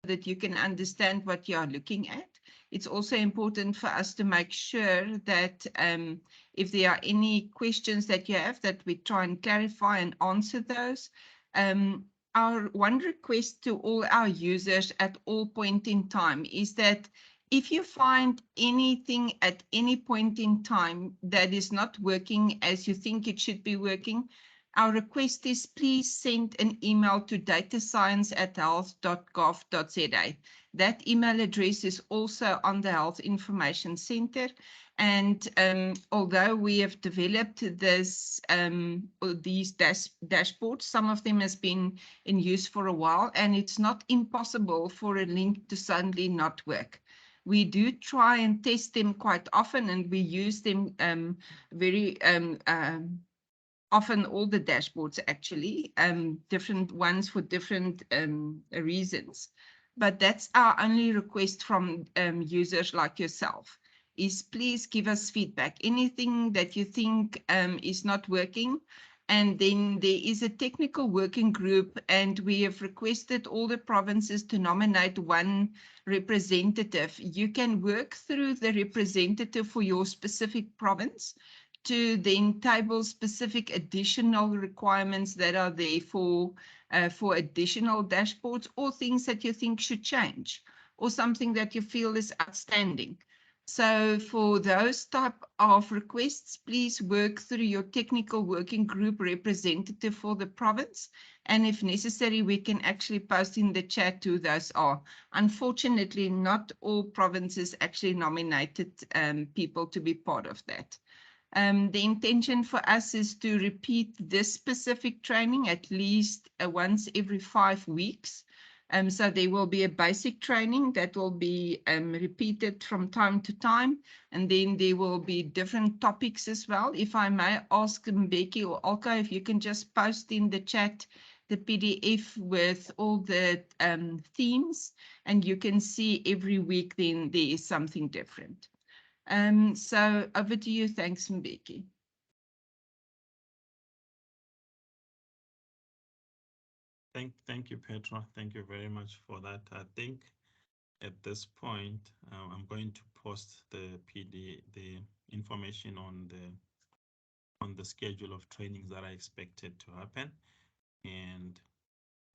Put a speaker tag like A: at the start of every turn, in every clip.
A: that you can understand what you are looking at. It's also important for us to make sure that if there are any questions that you have, that we try and clarify and answer those. Our one request to all our users at all point in time is that if you find anything at any point in time that is not working as you think it should be working, our request is please send an email to datascience@health.gov.za. That email address is also on the Health Information Center. And although we have developed these dashboards, some of them has been in use for a while, and it's not impossible for a link to suddenly not work. We do try and test them quite often, and we use them very often, all the dashboards actually, different ones for different reasons. But that's our only request from users like yourself, is please give us feedback. Anything that you think is not working. And then there is a technical working group, and we have requested all the provinces to nominate one representative. You can work through the representative for your specific province to then table specific additional requirements that are there for additional dashboards, or things that you think should change, or something that you feel is outstanding. So for those type of requests, please work through your technical working group representative for the province. And if necessary, we can actually post in the chat who those are. Unfortunately, not all provinces actually nominated people to be part of that. The intention for us is to repeat this specific training at least once every 5 weeks. So there will be a basic training that will be repeated from time to time, and then there will be different topics as well. If I may ask Mbeki or Alka, if you can just post in the chat the PDF with all the themes, and you can see every week then there is something different. So over to you. Thanks, Mbeki.
B: Thank you, Petra. Thank you very much for that. I think at this point, I'm going to post the information on the schedule of trainings that are expected to happen. And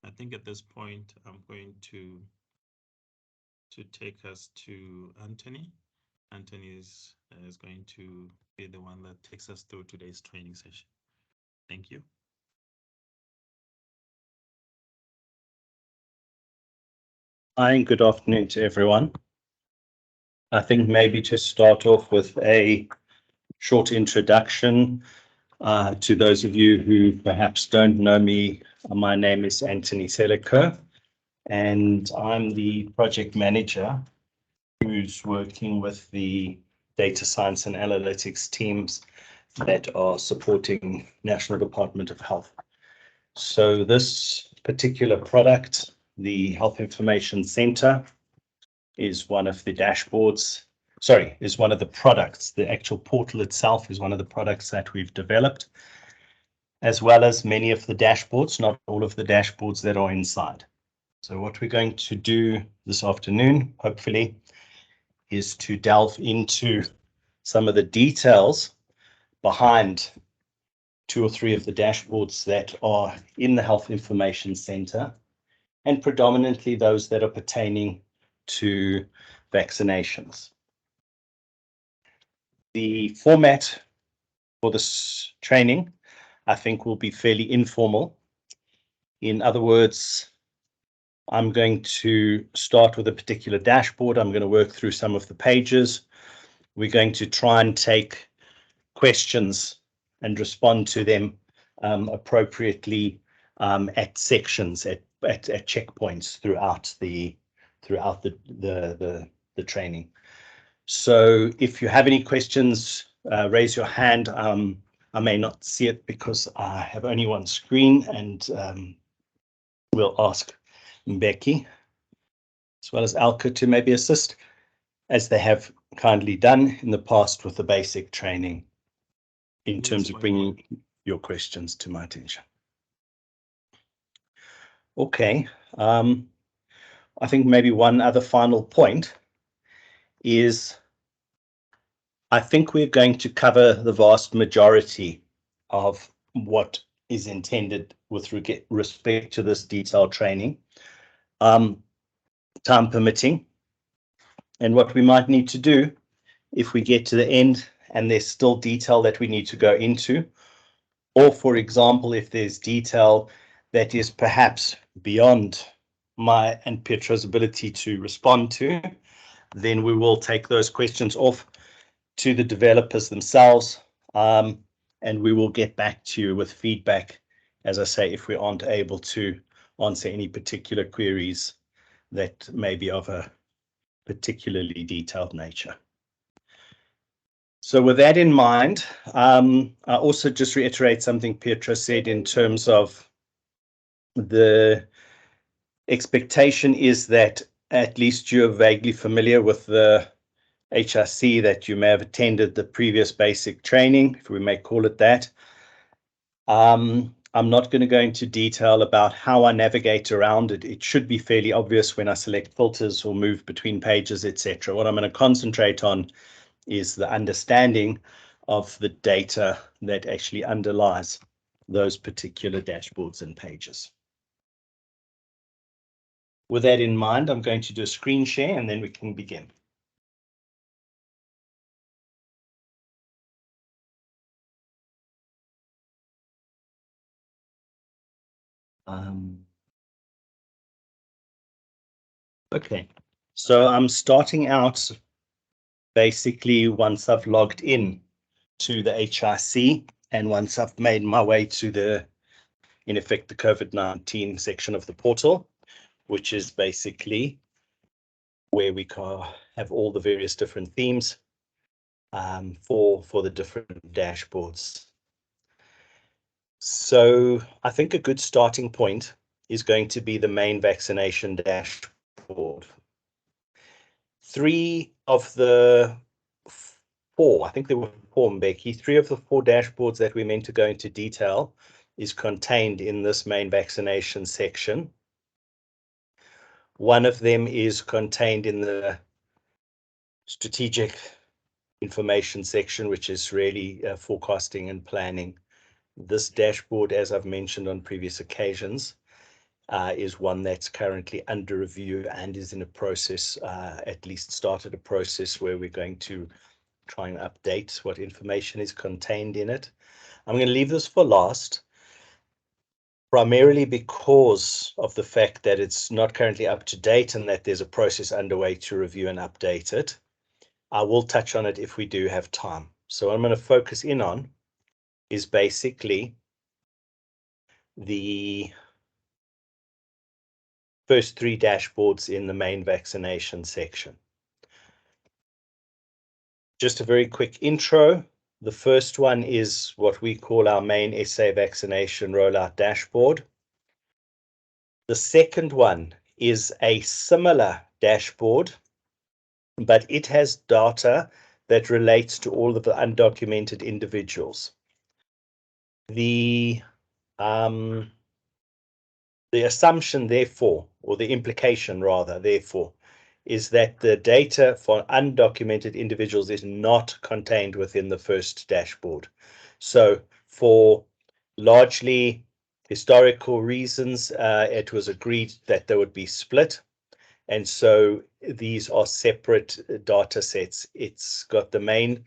B: I think at this point, I'm going to take us to Anthony. Anthony is going to be the one that takes us through today's training session. Thank you.
C: Hi, and good afternoon to everyone. I think maybe to start off with a short introduction to those of you who perhaps don't know me. My name is Anthony Seliker, and I'm the project manager who's working with the data science and analytics teams that are supporting National Department of Health. So this particular product, the Health Information Center, is one of the dashboards, is one of the products. The actual portal itself is one of the products that we've developed, as well as many of the dashboards, not all of the dashboards that are inside. So what we're going to do this afternoon, hopefully, is to delve into some of the details behind 2 or 3 of the dashboards that are in the Health Information Center, and predominantly those that are pertaining to vaccinations. The format for this training, I think, will be fairly informal. In other words, I'm going to start with a particular dashboard. I'm going to work through some of the pages. We're going to try and take questions and respond to them appropriately at sections, at checkpoints throughout the training. So if you have any questions, raise your hand. I may not see it because I have only one screen, and we'll ask Mbeki as well as Alka to maybe assist, as they have kindly done in the past with the basic training, in terms of bringing your questions to my attention. Okay, I think maybe one other final point is I think we're going to cover the vast majority of what is intended with respect to this detailed training, time permitting. And what we might need to do if we get to the end and there's still detail that we need to go into, or for example, if there's detail that is perhaps beyond my and Petra's ability to respond to, then we will take those questions off to the developers themselves, and we will get back to you with feedback, as I say, if we aren't able to answer any particular queries that may be of a particularly detailed nature. So with that in mind, I also just reiterate something Petra said in terms of the expectation is that at least you're vaguely familiar with the HIC, that you may have attended the previous basic training, if we may call it that. I'm not going to go into detail about how I navigate around it. It should be fairly obvious when I select filters or move between pages, etc. What I'm going to concentrate on is the understanding of the data that actually underlies those particular dashboards and pages. With that in mind, I'm going to do a screen share and then we can begin. Okay, so I'm starting out basically once I've logged in to the HIC and once I've made my way to the, in effect, the COVID-19 section of the portal, which is basically where we have all the various different themes for the different dashboards. So I think a good starting point is going to be the main vaccination dashboard. 3 of the 4, I think there were 4, Mbeki, 3 of the 4 dashboards that we're meant to go into detail is contained in this main vaccination section. One of them is contained in the strategic information section, which is really forecasting and planning. This dashboard, as I've mentioned on previous occasions, is one that's currently under review and is in a process, at least started a process where we're going to try and update what information is contained in it. I'm going to leave this for last, primarily because of the fact that it's not currently up to date and that there's a process underway to review and update it. I will touch on it if we do have time. So what I'm going to focus in on is basically the first 3 dashboards in the main vaccination section. Just a very quick intro. The first one is what we call our main SA vaccination rollout dashboard. The second one is a similar dashboard, but it has data that relates to all of the undocumented individuals. The assumption, therefore, or the implication rather, therefore, is that the data for undocumented individuals is not contained within the first dashboard. So for largely historical reasons, it was agreed that they would be split. And so these are separate data sets. It's got the main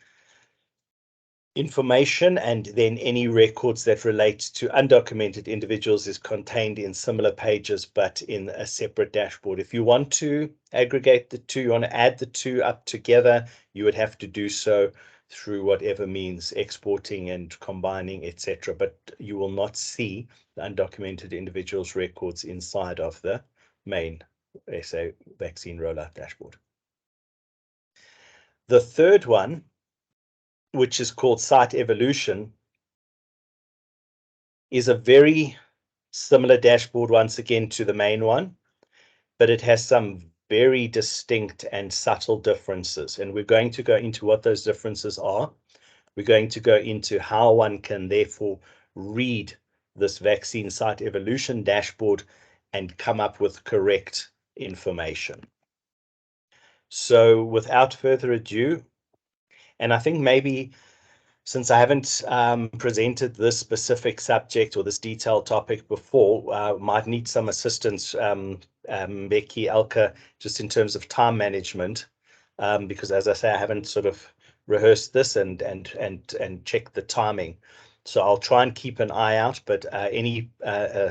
C: information, and then any records that relate to undocumented individuals is contained in similar pages, but in a separate dashboard. If you want to aggregate the two, you want to add the two up together, you would have to do so through whatever means, exporting and combining, etc. But you will not see the undocumented individuals records inside of the main SA vaccine rollout dashboard. The third one, which is called Site Evolution, is a very similar dashboard once again to the main one, but it has some very distinct and subtle differences. And we're going to go into what those differences are. We're going to go into how one can therefore read this vaccine site evolution dashboard and come up with correct information. So without further ado, and I think maybe since I haven't presented this specific subject or this detailed topic before, might need some assistance, Becky, Elka, just in terms of time management, because as I say, I haven't sort of rehearsed this and checked the timing. So I'll try and keep an eye out, but any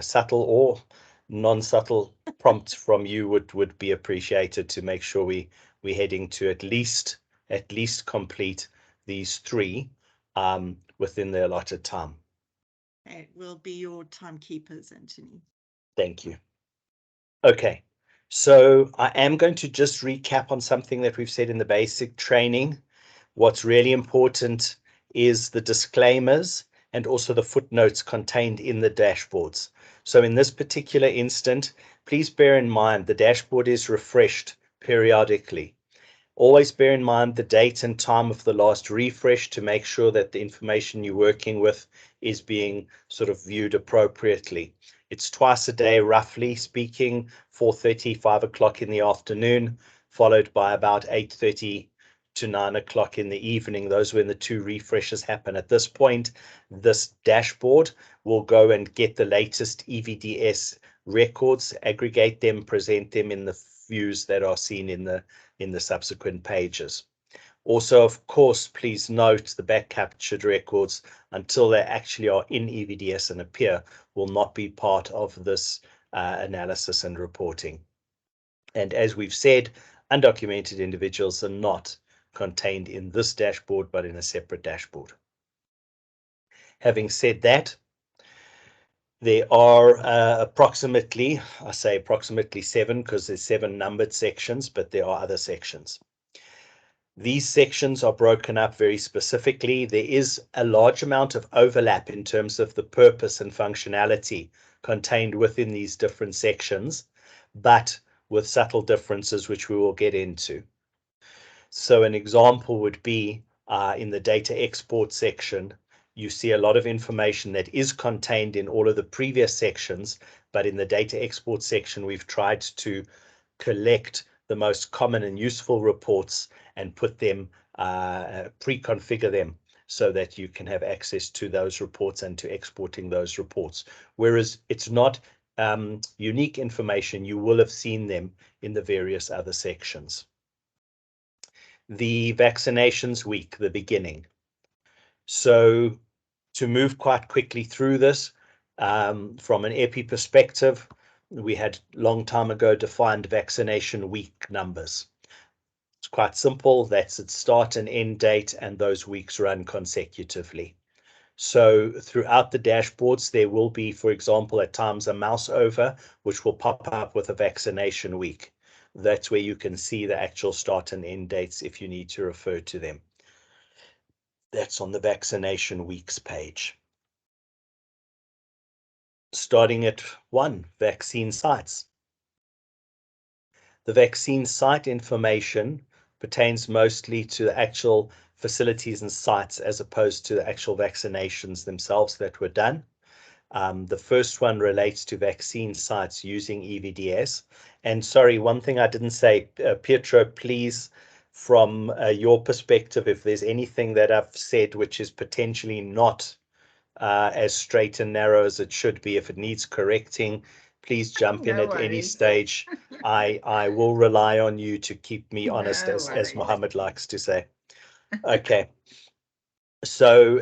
C: subtle or non-subtle prompts from you would be appreciated to make sure we're heading to at least complete these three within the allotted time.
D: Okay, we'll be your timekeepers, Anthony.
C: Thank you. Okay, so I am going to just recap on something that we've said in the basic training. What's really important is the disclaimers and also the footnotes contained in the dashboards. So in this particular instant, please bear in mind the dashboard is refreshed periodically. Always bear in mind the date and time of the last refresh to make sure that the information you're working with is being sort of viewed appropriately. It's twice a day, roughly speaking, 4:30, 5 o'clock in the afternoon, followed by about 8:30 to 9 o'clock in the evening. Those when the two refreshes happen. At this point, this dashboard will go and get the latest EVDS records, aggregate them, present them in the views that are seen in the subsequent pages. Also, of course, please note the back captured records until they actually are in EVDS and appear will not be part of this analysis and reporting. And as we've said, undocumented individuals are not contained in this dashboard, but in a separate dashboard. Having said that, there are approximately, I say approximately 7 because there's 7 numbered sections, but there are other sections. These sections are broken up very specifically. There is a large amount of overlap in terms of the purpose and functionality contained within these different sections, but with subtle differences, which we will get into. So an example would be in the data export section, you see a lot of information that is contained in all of the previous sections, but in the data export section, we've tried to collect the most common and useful reports and put them, pre-configure them so that you can have access to those reports and to exporting those reports. Whereas it's not unique information, you will have seen them in the various other sections. The vaccinations week, the beginning. So to move quite quickly through this, from an EPI perspective, we had long time ago defined vaccination week numbers. It's quite simple. That's its start and end date, and those weeks run consecutively. So throughout the dashboards, there will be, for example, at times a mouse over, which will pop up with a vaccination week. That's where you can see the actual start and end dates if you need to refer to them. That's on the vaccination weeks page. Starting at 1, vaccine sites. The vaccine site information pertains mostly to the actual facilities and sites as opposed to the actual vaccinations themselves that were done. The first one relates to vaccine sites using EVDS. And sorry, one thing I didn't say, Pietro, please, from your perspective, if there's anything that I've said which is potentially not as straight and narrow as it should be, if it needs correcting, please jump in at any stage. I will rely on you to keep me honest, as Mohammed likes to say. Okay. So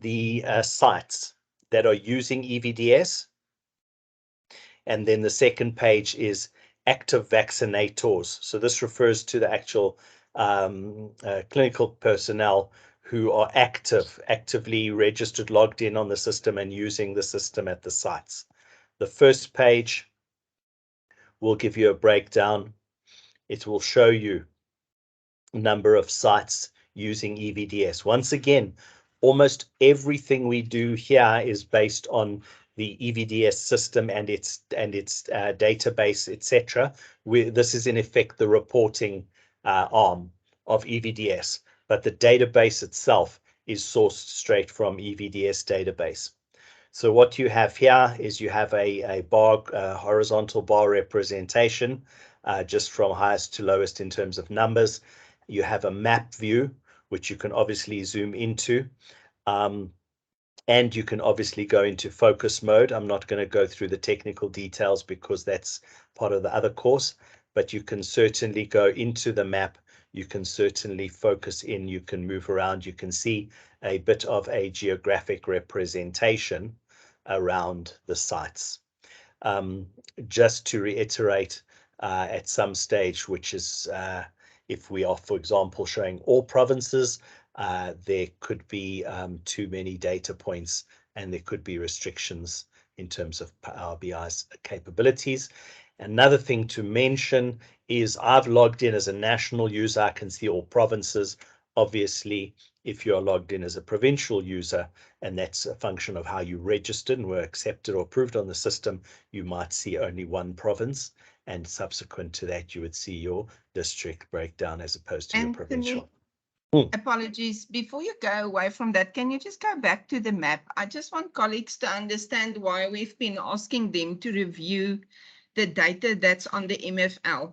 C: the sites that are using EVDS. And then the second page is active vaccinators. So this refers to the actual clinical personnel who are actively registered, logged in on the system and using the system at the sites. The first page will give you a breakdown. It will show you a number of sites using EVDS. Once again, almost everything we do here is based on the EVDS system and its database, etc. This is in effect the reporting arm of EVDS, but the database itself is sourced straight from EVDS database. So what you have here is you have a bar, horizontal bar representation just from highest to lowest in terms of numbers. You have a map view, which you can obviously zoom into. And you can obviously go into focus mode. I'm not going to go through the technical details because that's part of the other course, but you can certainly go into the map. You can certainly focus in, you can move around, you can see a bit of a geographic representation around the sites. Just to reiterate, at some stage, which is if we are, for example, showing all provinces, there could be too many data points and there could be restrictions in terms of Power BI's capabilities. Another thing to mention is I've logged in as a national user. I can see all provinces. Obviously, if you're logged in as a provincial user, and that's a function of how you registered and were accepted or approved on the system, you might see only one province, and subsequent to that, you would see your district breakdown as opposed to your provincial.
A: Apologies. Before you go away from that, can you just go back to the map? I just want colleagues to understand why we've been asking them to review the data that's on the MFL.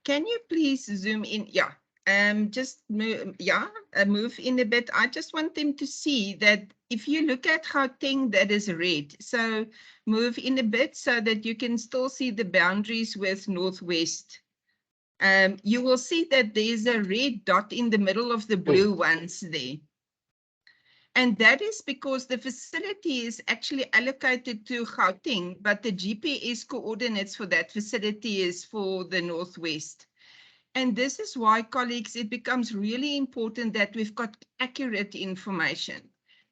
A: Can you please zoom in? Yeah. Just move, move in a bit. I just want them to see that if you look at Gauteng, that is red. So move in a bit so that you can still see the boundaries with Northwest. You will see that there's a red dot in the middle of the blue ones there. And that is because the facility is actually allocated to Gauteng, but the GPS coordinates for that facility is for the Northwest. And this is why, colleagues, it becomes really important that we've got accurate information.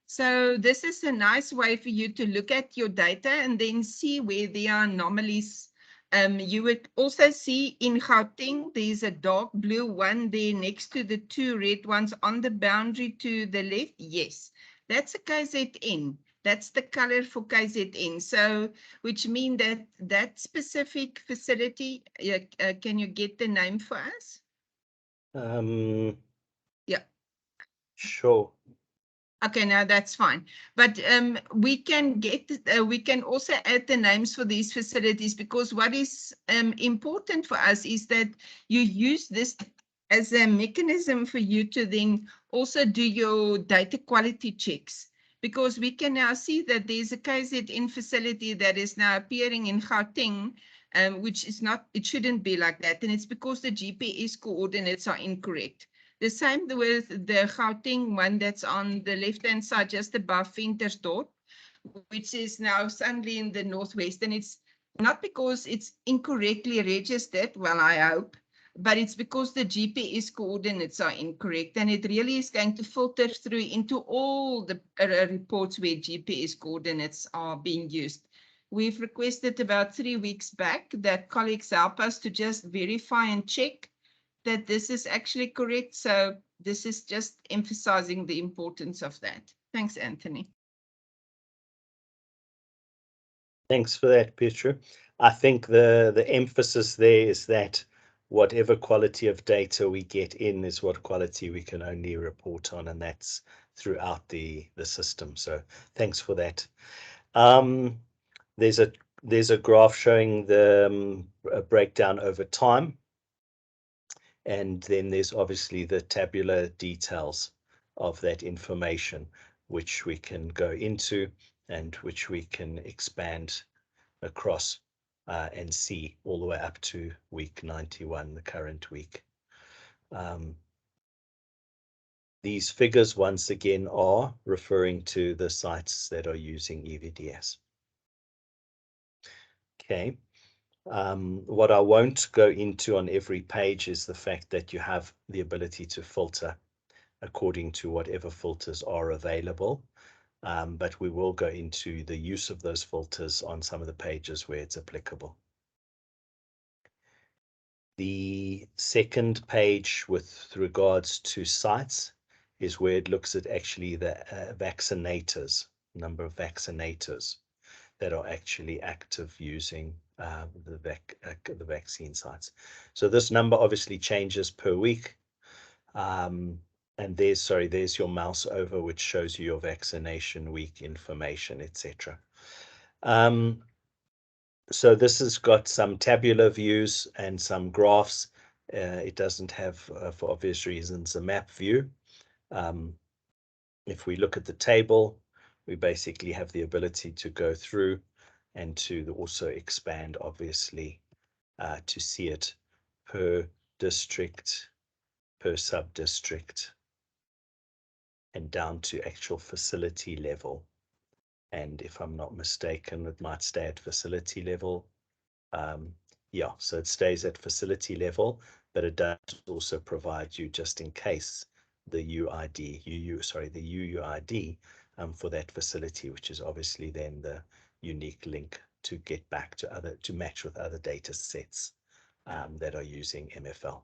A: So this is a nice way for you to look at your data and then see where there are anomalies. You would also see in Gauteng, there's a dark blue one there next to the two red ones on the boundary to the left. Yes, that's a KZN. That's the color for KZN. So, which means that that specific facility, can you get the name for us? Yeah.
C: Sure.
A: Okay, now that's fine. But we can get, we can also add the names for these facilities, because what is important for us is that you use this as a mechanism for you to then also do your data quality checks. Because we can now see that there's a KZN facility that is now appearing in Gauteng, which is not, it shouldn't be like that. And it's because the GPS coordinates are incorrect. The same with the Gauteng one that's on the left-hand side, just above Ventersdorp, which is now suddenly in the Northwest. And it's not because it's incorrectly registered, well, I hope, but it's because the GPS coordinates are incorrect. And it really is going to filter through into all the reports where GPS coordinates are being used. We've requested about 3 weeks back that colleagues help us to just verify and check that this is actually correct. So this is just emphasizing the importance of that. Thanks, Anthony.
C: Thanks for that, Petra. I think the emphasis there is that whatever quality of data we get in is what quality we can only report on, and that's throughout the system. So thanks for that. There's a graph showing the breakdown over time. And then there's obviously the tabular details of that information, which we can go into and which we can expand across and see all the way up to week 91, the current week. These figures, once again, are referring to the sites that are using EVDS. Okay. What I won't go into on every page is the fact that you have the ability to filter according to whatever filters are available. But we will go into the use of those filters on some of the pages where it's applicable. The second page with regards to sites is where it looks at actually the vaccinators, number of vaccinators that are actually active using the vaccine sites. So this number obviously changes per week. And there's your mouse over, which shows you your vaccination week information, etc. So this has got some tabular views and some graphs. It doesn't have, for obvious reasons, a map view. If we look at the table, we basically have the ability to go through and to also expand, obviously, to see it per district, per sub-district, and down to actual facility level. And if I'm not mistaken, it might stay at facility level. Yeah, so it stays at facility level, but it does also provide you, just in case, the UID, the UUID for that facility, which is obviously then the unique link to get back to match with other data sets that are using MFL.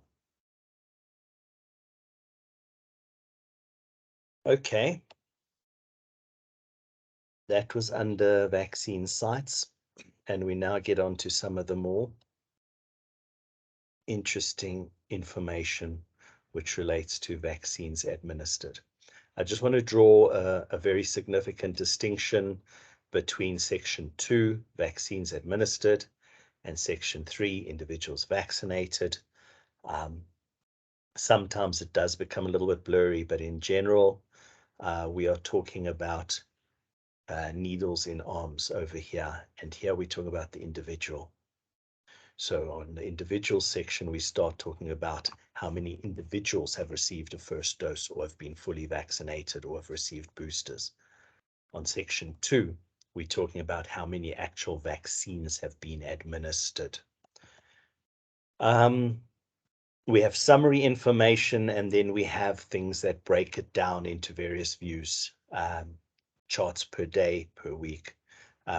C: Okay. That was under vaccine sites, and we now get on to some of the more interesting information which relates to vaccines administered. I just want to draw a very significant distinction between Section 2, vaccines administered, and Section 3, individuals vaccinated. Sometimes it does become a little bit blurry, but in general, we are talking about needles in arms over here, and here we talk about the individual. So on the individual section, we start talking about how many individuals have received a first dose or have been fully vaccinated or have received boosters. On section 2, we're talking about how many actual vaccines have been administered. We have summary information, and then we have things that break it down into various views, charts per day, per week.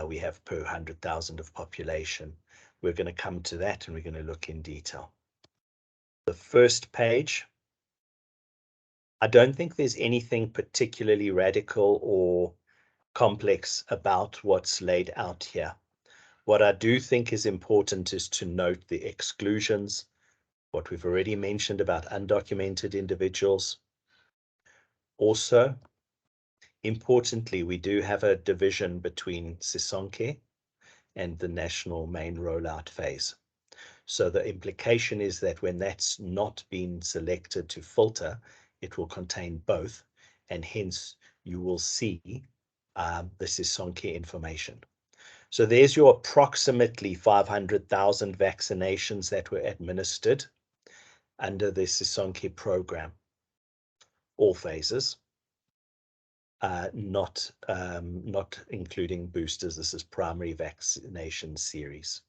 C: We have per 100,000 of population. We're going to come to that and we're going to look in detail. The first page, I don't think there's anything particularly radical or complex about what's laid out here. What I do think is important is to note the exclusions, what we've already mentioned about undocumented individuals. Also, importantly, we do have a division between Sisonke and the national main rollout phase. So the implication is that when that's not been selected to filter, it will contain both, and hence you will see the Sisonke information. So there's your approximately 500,000 vaccinations that were administered under the Sisonke program, all phases, not including boosters. This is primary vaccination series.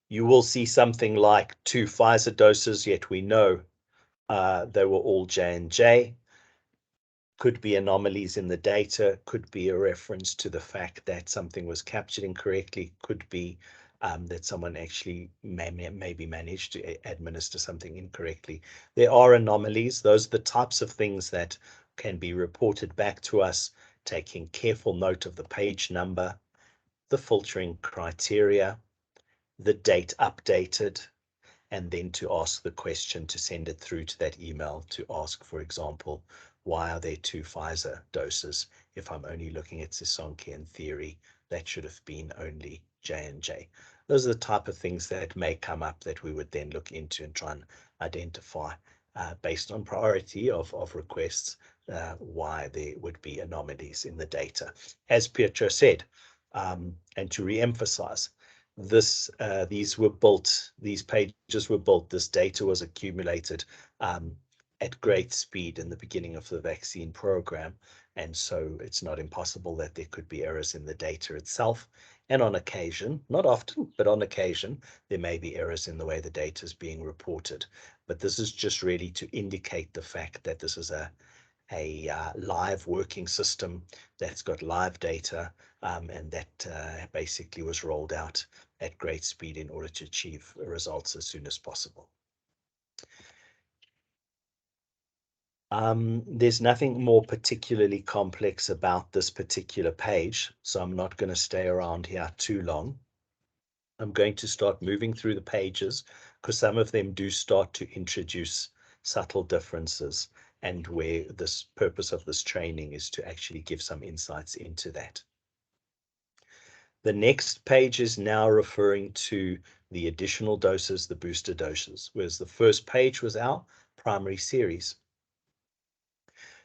C: You will see something like 2 Pfizer doses, yet we know they were all J&J. Could be anomalies in the data, could be a reference to the fact that something was captured incorrectly, could be that someone actually maybe managed to administer something incorrectly. There are anomalies. Those are the types of things that can be reported back to us, taking careful note of the page number, the filtering criteria, the date updated, and then to ask the question, to send it through to that email to ask, for example, why are there 2 Pfizer doses? If I'm only looking at Sisonke in theory, that should have been only J&J. Those are the type of things that may come up that we would then look into and try and identify based on priority of requests, why there would be anomalies in the data. As Pietro said, and to re-emphasize, these pages were built, this data was accumulated at great speed in the beginning of the vaccine program, and so it's not impossible that there could be errors in the data itself, and on occasion, not often, but on occasion, there may be errors in the way the data is being reported. But this is just really to indicate the fact that this is a live working system that's got live data, and that basically was rolled out at great speed in order to achieve results as soon as possible. There's nothing more particularly complex about this particular page, so I'm not going to stay around here too long. I'm going to start moving through the pages because some of them do start to introduce subtle differences, and where this purpose of this training is to actually give some insights into that. The next page is now referring to the additional doses, the booster doses, whereas the first page was our primary series.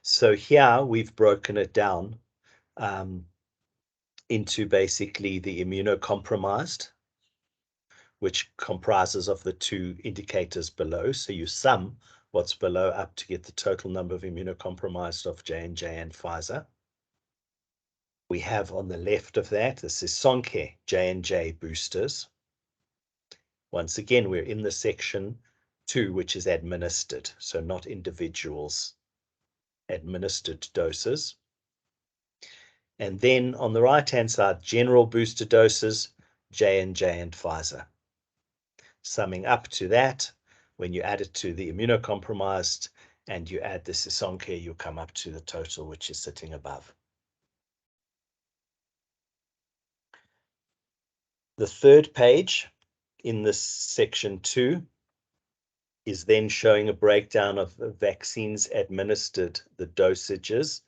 C: So here we've broken it down into basically the immunocompromised, which comprises of the two indicators below. So you sum what's below up to get the total number of immunocompromised of J&J and Pfizer. We have on the left of that, this is Sonke J&J boosters. Once again, we're in the section 2, which is administered, so not individuals, administered doses. And then on the right-hand side, general booster doses, J&J and Pfizer. Summing up to that, when you add it to the immunocompromised and you add the Sisonke, you come up to the total, which is sitting above. The third page in this section 2 is then showing a breakdown of the vaccines administered, the dosages.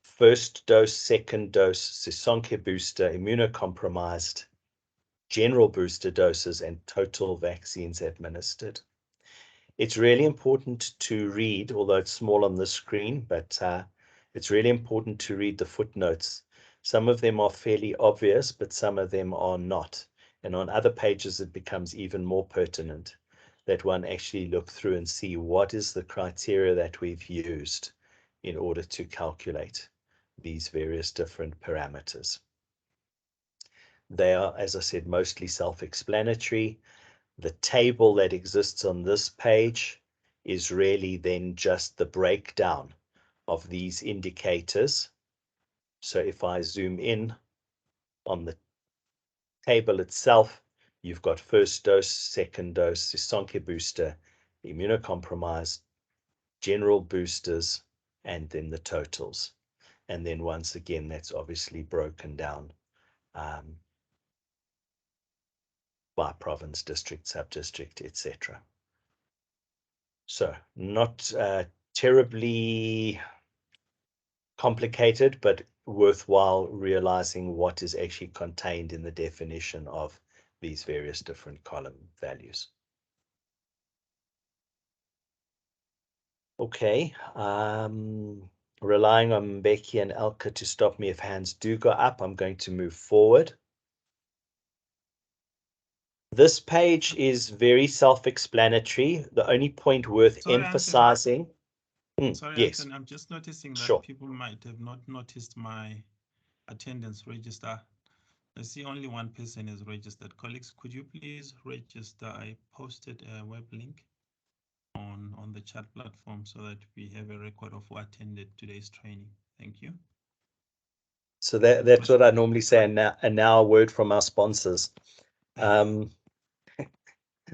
C: First dose, second dose, Sisonke booster, immunocompromised, general booster doses, and total vaccines administered. It's really important to read, although it's small on the screen, but it's really important to read the footnotes. Some of them are fairly obvious, but some of them are not. And on other pages, it becomes even more pertinent that one actually look through and see what is the criteria that we've used in order to calculate these various different parameters. They are, as I said, mostly self-explanatory. The table that exists on this page is really then just the breakdown of these indicators. So if I zoom in on the table itself, you've got first dose, second dose, Sisonke booster, immunocompromised, general boosters, and then the totals. And then once again, that's obviously broken down by province, district, sub-district, etc. So not terribly complicated, but worthwhile realizing what is actually contained in the definition of these various different column values. Okay, relying on Becky and Elke to stop me if hands do go up, I'm going to move forward. This page is very self-explanatory. The only point worth emphasizing.
B: Sorry,
C: yes.
B: Anthony, I'm just noticing that
C: Sure.
B: people might have not noticed my attendance register. I see only one person is registered. Colleagues, could you please register? I posted a web link on the chat platform so that we have a record of who attended today's training. Thank you.
C: So that's what I normally say, and now a word from our sponsors.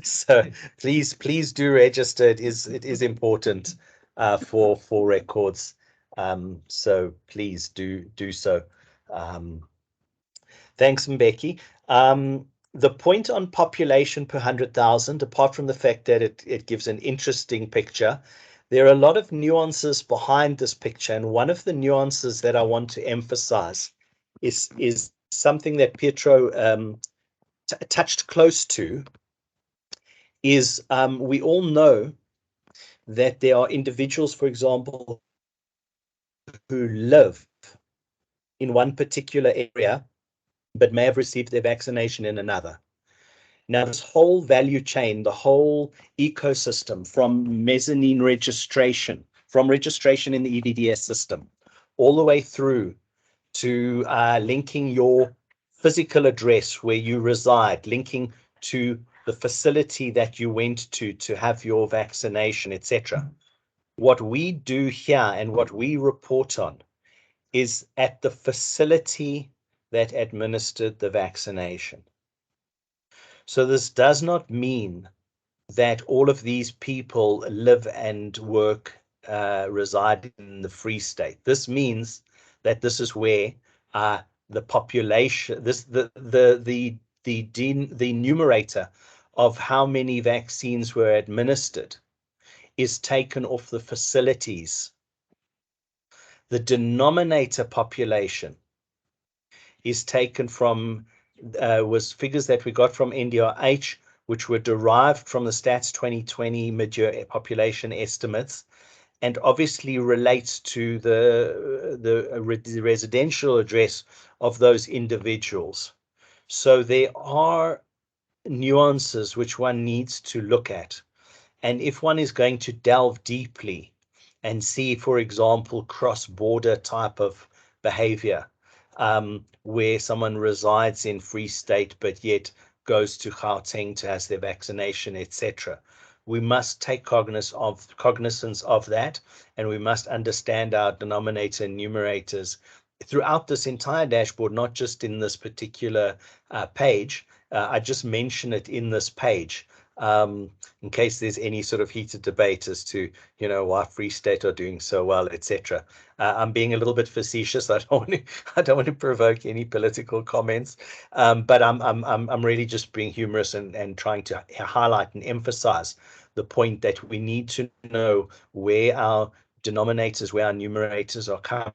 C: So please do register. It is important for records. So please do so. Thanks, Mbeki. The point on population per 100,000, apart from the fact that it gives an interesting picture, there are a lot of nuances behind this picture. And one of the nuances that I want to emphasize is something that Pietro touched close to, is we all know that there are individuals, for example, who live in one particular area, but may have received their vaccination in another. Now, this whole value chain, the whole ecosystem from mezzanine registration, from registration in the EDDS system, all the way through to linking your physical address where you reside, linking to the facility that you went to have your vaccination, etc. What we do here and what we report on is at the facility that administered the vaccination. So this does not mean that all of these people live and work, reside in the Free State. This means that this is where the population, the numerator of how many vaccines were administered is taken off the facilities. The denominator population is taken from, was figures that we got from NDoH, which were derived from the Stats 2020 mid-year population estimates, and obviously relates to the residential address of those individuals. So there are nuances which one needs to look at. And if one is going to delve deeply and see, for example, cross-border type of behavior, where someone resides in Free State but yet goes to Gauteng to have their vaccination, etc., we must take cognizance of that, and we must understand our denominator and numerators throughout this entire dashboard, not just in this particular page. I just mention it in this page, in case there's any sort of heated debate as to, you know, why Free State are doing so well, etc. I'm being a little bit facetious. I don't want to provoke any political comments, but I'm really just being humorous and trying to highlight and emphasize the point that we need to know where our denominators, where our numerators are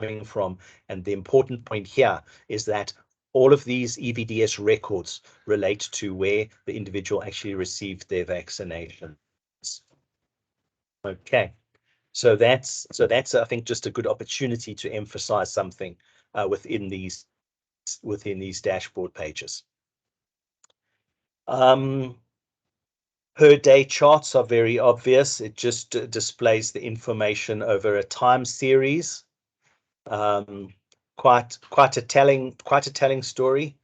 C: coming from. And the important point here is that all of these EVDS records relate to where the individual actually received their vaccinations. Okay, so that's I think just a good opportunity to emphasize something within these dashboard pages. Per day charts are very obvious. It just displays the information over a time series. Quite a telling story.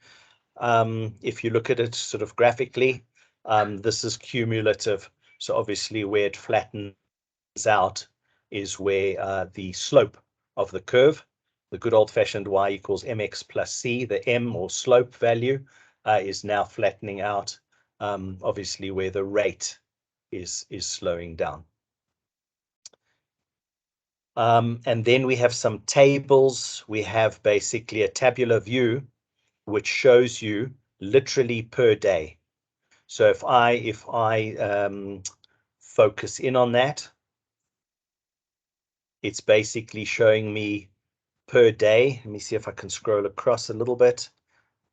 C: If you look at it sort of graphically, this is cumulative. So obviously where it flattens out is where the slope of the curve, the good old-fashioned y equals mx plus c, the m or slope value is now flattening out, obviously where the rate is slowing down. And then we have some tables. We have basically a tabular view which shows you literally per day. So if I focus in on that, it's basically showing me per day. Let me see if I can scroll across a little bit.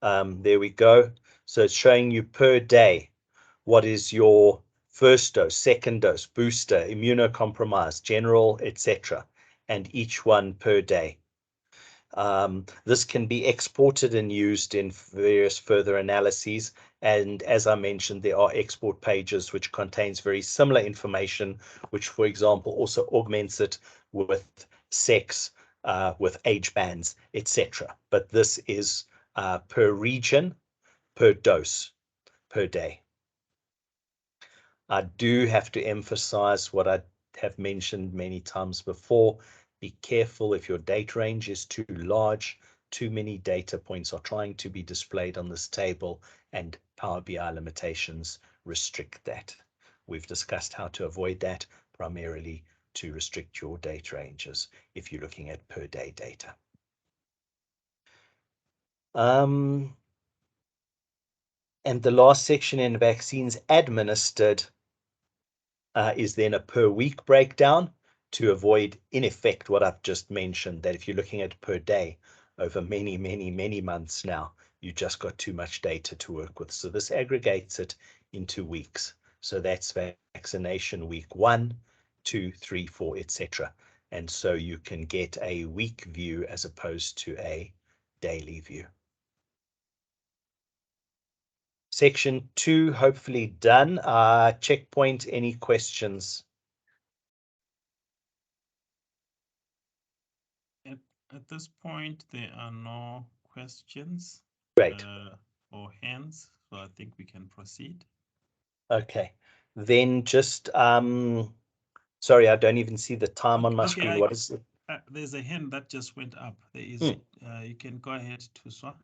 C: There we go. So it's showing you per day what is your first dose, second dose, booster, immunocompromised, general, etc., and each one per day. This can be exported and used in various further analyses. And as I mentioned, there are export pages which contains very similar information, which, for example, also augments it with sex, with age bands, etc. But this is per region, per dose, per day. I do have to emphasize what I have mentioned many times before. Be careful if your date range is too large. Too many data points are trying to be displayed on this table, and Power BI limitations restrict that. We've discussed how to avoid that, primarily to restrict your date ranges if you're looking at per day data. And the last section in vaccines administered is then a per week breakdown to avoid, in effect, what I've just mentioned, that if you're looking at per day over many months now, you just got too much data to work with. So this aggregates it into weeks. So that's vaccination week 1, 2, 3, 4, etc. And so you can get a week view as opposed to a daily view. Section 2, hopefully done. Checkpoint, any questions?
B: At this point, there are no questions.
C: Great.
B: Or hands, so I think we can proceed.
C: Okay, then just sorry, I don't even see the time on my screen. What is it?
B: There's a hand that just went up. There is. You can go ahead, Tuswa.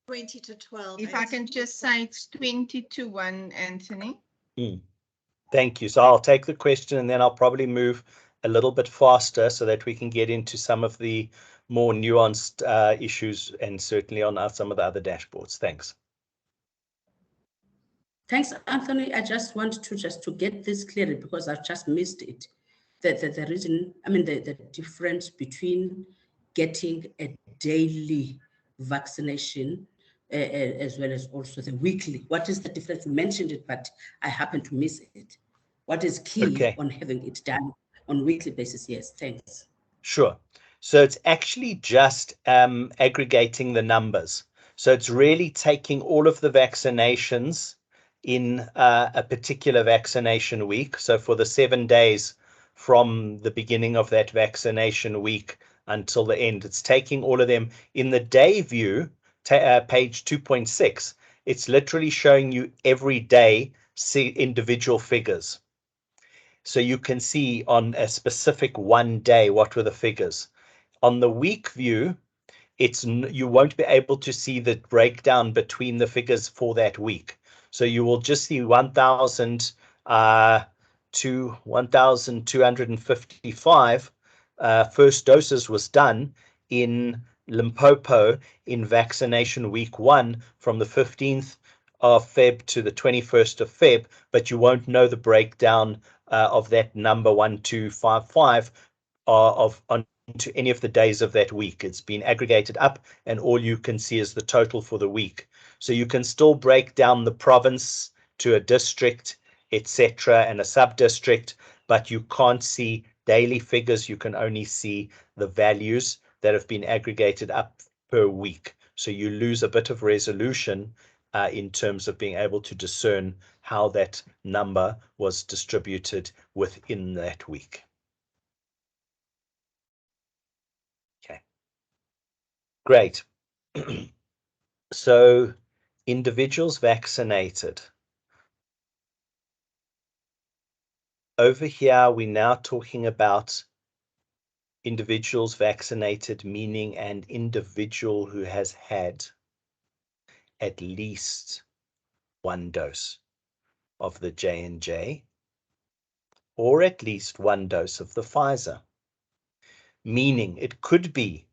D: 20 to 12.
A: If I can just say it's 20 to 1, Anthony.
C: Thank you. So I'll take the question and then I'll probably move a little bit faster so that we can get into some of the more nuanced issues, and certainly on some of the other dashboards. Thanks.
E: Thanks, Anthony. I just want to get this clear because I've just missed it. The reason, I mean, the difference between getting a daily vaccination as well as also the weekly? What is the difference? You mentioned it, but I happen to miss it. What is key
C: Okay.
E: on having it done on weekly basis? Yes, thanks.
C: Sure. So it's actually just aggregating the numbers. So it's really taking all of the vaccinations in a particular vaccination week. So for the 7 days from the beginning of that vaccination week until the end, it's taking all of them in the day view, page 2.6. It's literally showing you every day individual figures. So you can see on a specific one day, what were the figures. On the week view, you won't be able to see the breakdown between the figures for that week. So you will just see 1,255 first doses was done in Limpopo in vaccination week 1 from the 15th of Feb to the 21st of Feb, but you won't know the breakdown of that number 1,255 onto any of the days of that week. It's been aggregated up, and all you can see is the total for the week. So you can still break down the province to a district, etc., and a sub-district, but you can't see daily figures. You can only see the values that have been aggregated up per week. So you lose a bit of resolution in terms of being able to discern how that number was distributed within that week. Okay, great. So individuals vaccinated. Over here, we're now talking about individuals vaccinated, meaning an individual who has had at least one dose of the J&J or at least one dose of the Pfizer. Meaning it could be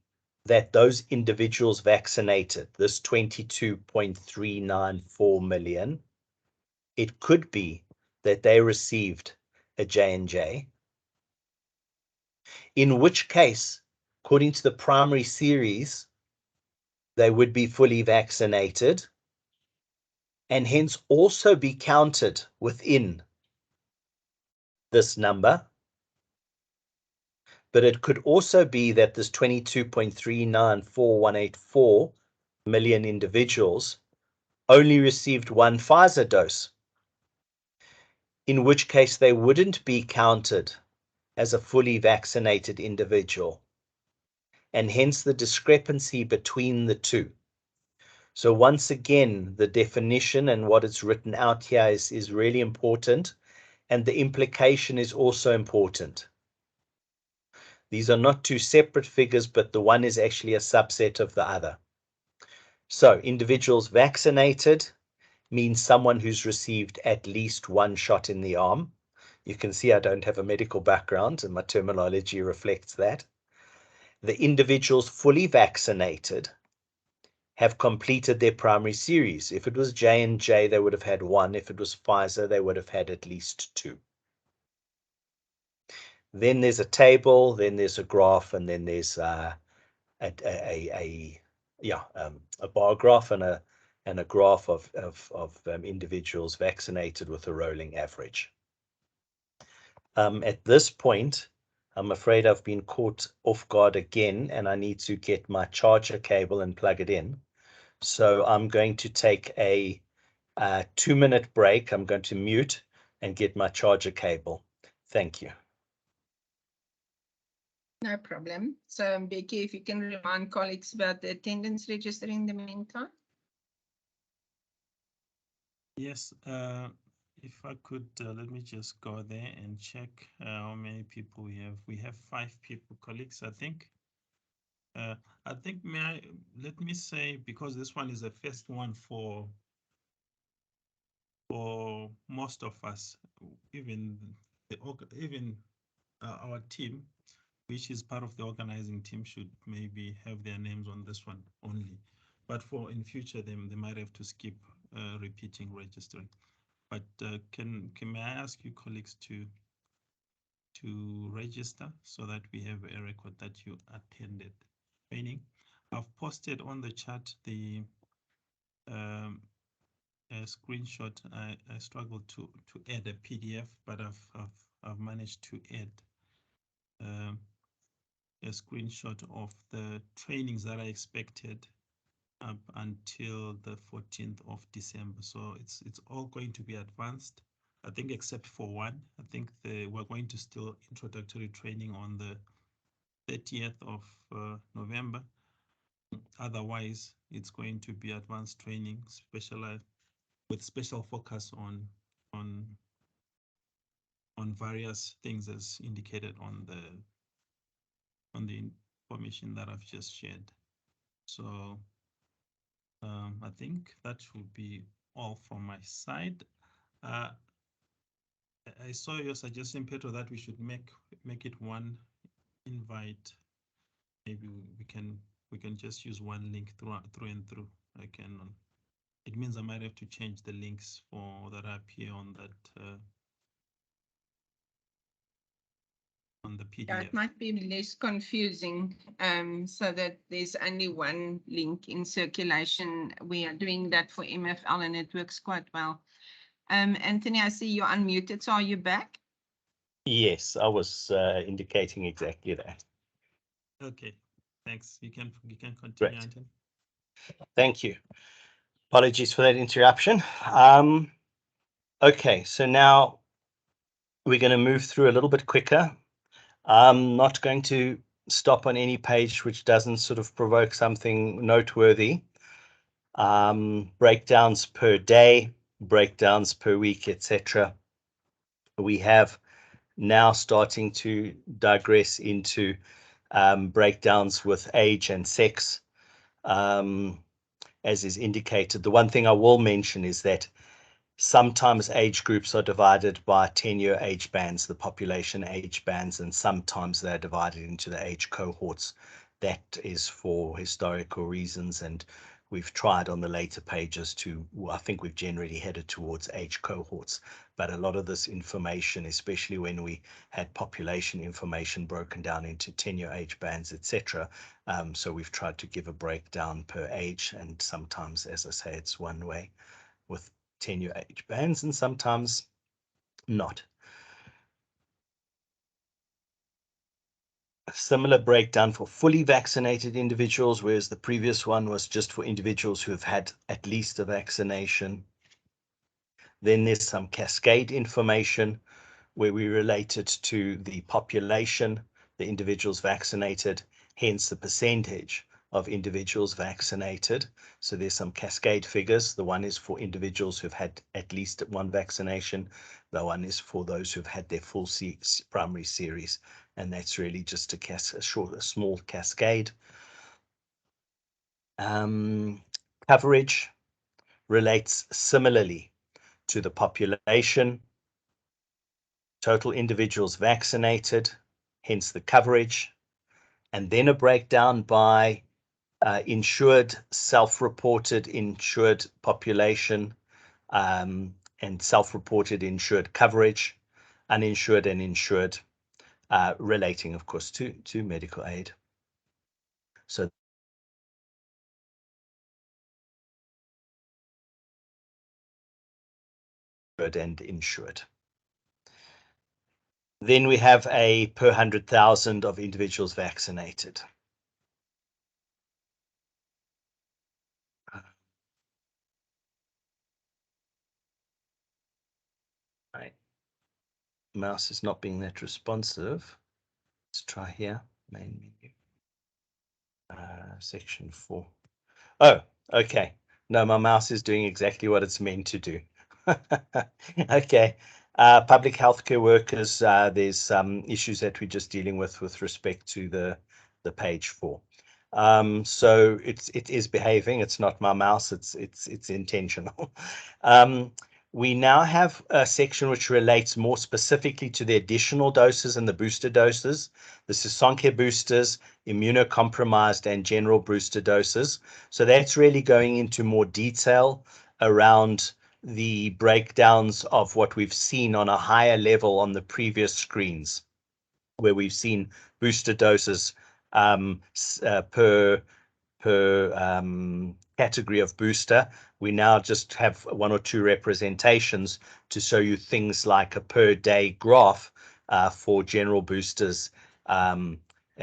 C: that those individuals vaccinated, this 22.394 million, it could be that they received a J&J, in which case, according to the primary series, they would be fully vaccinated and hence also be counted within this number. But it could also be that this 22.394184 million individuals only received one Pfizer dose, in which case they wouldn't be counted as a fully vaccinated individual, and hence the discrepancy between the two. So once again, the definition and what it's written out here is really important, and the implication is also important. These are not two separate figures, but the one is actually a subset of the other. So individuals vaccinated means someone who's received at least one shot in the arm. You can see I don't have a medical background and my terminology reflects that. The individuals fully vaccinated have completed their primary series. If it was J&J, they would have had one. If it was Pfizer, they would have had at least two. Then there's a table, then there's a graph, and then there's a bar graph and a graph of individuals vaccinated with a rolling average. At this point, I'm afraid I've been caught off guard again, and I need to get my charger cable and plug it in. So I'm going to take a 2-minute break. I'm going to mute and get my charger cable. Thank you.
A: No problem. So Becky, if you can remind colleagues about the attendance register in the meantime.
B: Yes, if I could, let me just go there and check how many people we have. We have 5 people, colleagues, I think. Let me say, because this one is the first one for most of us, even our team, which is part of the organizing team, should maybe have their names on this one only. But for in future, they might have to skip repeating registering. But may I ask you colleagues to register so that we have a record that you attended training? I've posted on the chat the a screenshot. I struggled to add a PDF, but I've managed to add a screenshot of the trainings that I expected up until the 14th of December. So it's all going to be advanced, I think, except for one. I think we're going to still introductory training on the 30th of November. Otherwise, it's going to be advanced training, with special focus on various things as indicated on the information that I've just shared. So I think that will be all from my side. I saw your suggestion, Pedro, that we should make it one invite. Maybe we can just use one link through and through. It means I might have to change the links that appear on that on the PDF.
A: Yeah, it might be less confusing, so that there's only one link in circulation. We are doing that for MFL and it works quite well. Anthony, I see you're unmuted, so are you back?
C: Yes, I was indicating exactly that.
B: Okay, thanks. You can continue,
C: Great.
B: Anthony.
C: Thank you. Apologies for that interruption. Okay, so now we're going to move through a little bit quicker. I'm not going to stop on any page which doesn't sort of provoke something noteworthy. Breakdowns per day, breakdowns per week, etc. We have now starting to digress into breakdowns with age and sex, as is indicated. The one thing I will mention is that sometimes age groups are divided by 10-year age bands, the population age bands, and sometimes they're divided into the age cohorts. That is for historical reasons, and we've tried on the later pages to, I think we've generally headed towards age cohorts, but a lot of this information, especially when we had population information broken down into 10-year age bands, etc. So we've tried to give a breakdown per age, and sometimes, as I say, it's one way with 10-year age bands and sometimes not. A similar breakdown for fully vaccinated individuals, whereas the previous one was just for individuals who have had at least a vaccination. Then there's some cascade information where we relate it to the population, the individuals vaccinated, hence the percentage of individuals vaccinated. So there's some cascade figures. The one is for individuals who've had at least one vaccination. The one is for those who've had their full primary series. And that's really just a small cascade. Coverage relates similarly to the population, total individuals vaccinated, hence the coverage, and then a breakdown by insured, self-reported insured population, and self-reported insured coverage, uninsured and insured, relating, of course, to medical aid. So and insured. Then we have a per 100,000 of individuals vaccinated. Right. Mouse is not being that responsive. Let's try here, main menu. Section 4. Oh, okay. No, my mouse is doing exactly what it's meant to do. Okay. Public healthcare workers, there's some issues that we're just dealing with respect to the page 4. So it is behaving. It's not my mouse. It's intentional. We now have a section which relates more specifically to the additional doses and the booster doses. This is Sonke boosters, immunocompromised, and general booster doses. So that's really going into more detail around the breakdowns of what we've seen on a higher level on the previous screens, where we've seen booster doses per per category of booster. We now just have 1 or 2 representations to show you things like a per day graph for general boosters. And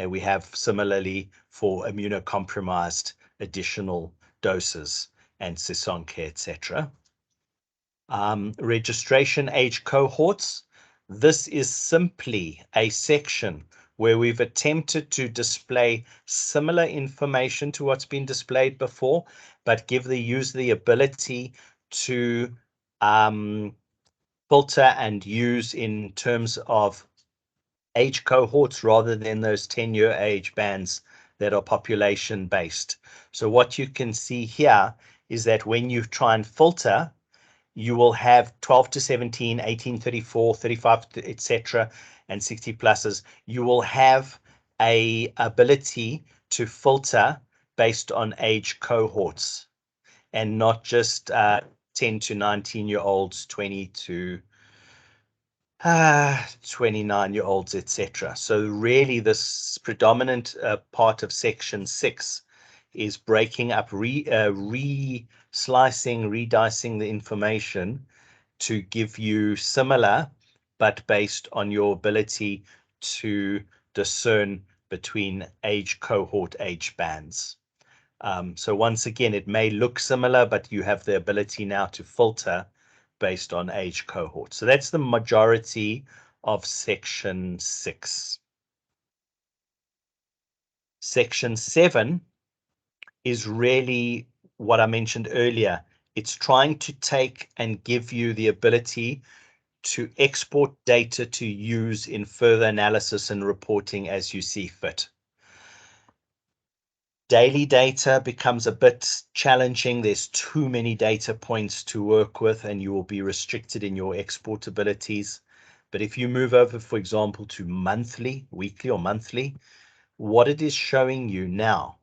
C: we have similarly for immunocompromised additional doses and Sisonke, etc. Registration age cohorts. This is simply a section where we've attempted to display similar information to what's been displayed before, but give the user the ability to filter and use in terms of age cohorts rather than those 10-year age bands that are population based. So what you can see here is that when you try and filter, you will have 12 to 17, 18, 34, 35, etc., and 60 pluses. You will have a ability to filter based on age cohorts and not just 10 to 19-year-olds, 20 to 29-year-olds, etc. So really this predominant part of section 6 is breaking up, re-slicing, redicing the information to give you similar, but based on your ability to discern between age cohort, age bands. So once again, it may look similar, but you have the ability now to filter based on age cohort. So that's the majority of section 6. Section 7 is really what I mentioned earlier. It's trying to take and give you the ability to export data to use in further analysis and reporting as you see fit. Daily data becomes a bit challenging. There's too many data points to work with and you will be restricted in your export abilities. But if you move over, for example, to monthly, weekly or monthly, what it is showing you now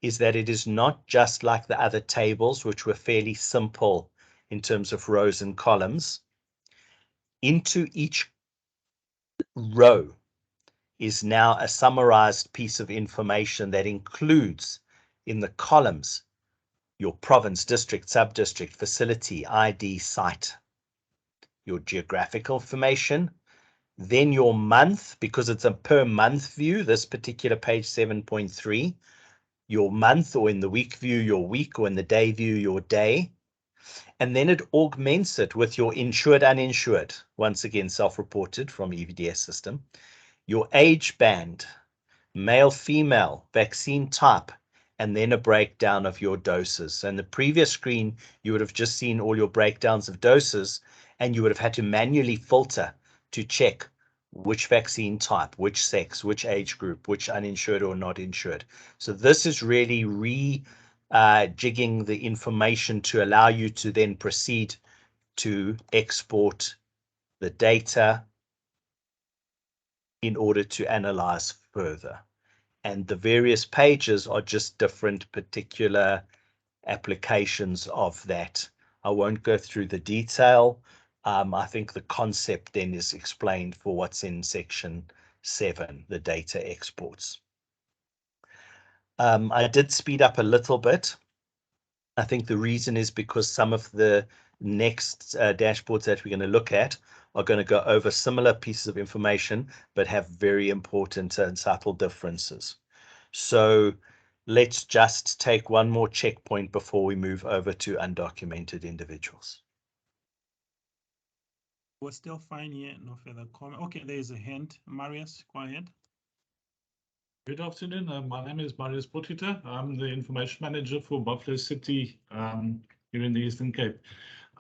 C: is that it is not just like the other tables, which were fairly simple in terms of rows and columns. Into each row is now a summarized piece of information that includes in the columns your province, district, sub-district, facility, ID, site, your geographical information, then your month, because it's a per month view, this particular page 7.3, your month, or in the week view, your week, or in the day view, your day. And then it augments it with your insured, uninsured, once again, self-reported from EVDS system, your age band, male, female, vaccine type, and then a breakdown of your doses. And the previous screen, you would have just seen all your breakdowns of doses, and you would have had to manually filter to check which vaccine type, which sex, which age group, which uninsured or not insured. So this is really jigging the information to allow you to then proceed to export the data in order to analyze further. And the various pages are just different particular applications of that. I won't go through the detail. I think the concept then is explained for what's in section 7, the data exports. I did speed up a little bit. I think the reason is because some of the next dashboards that we're going to look at are going to go over similar pieces of information, but have very important and subtle differences. So let's just take one more checkpoint before we move over to undocumented individuals.
B: We're still fine here, no further comment. Okay, there's a hand. Marius, go ahead.
F: Good afternoon. My name is Marius Potgieter. I'm the information manager for Buffalo City here in the Eastern Cape.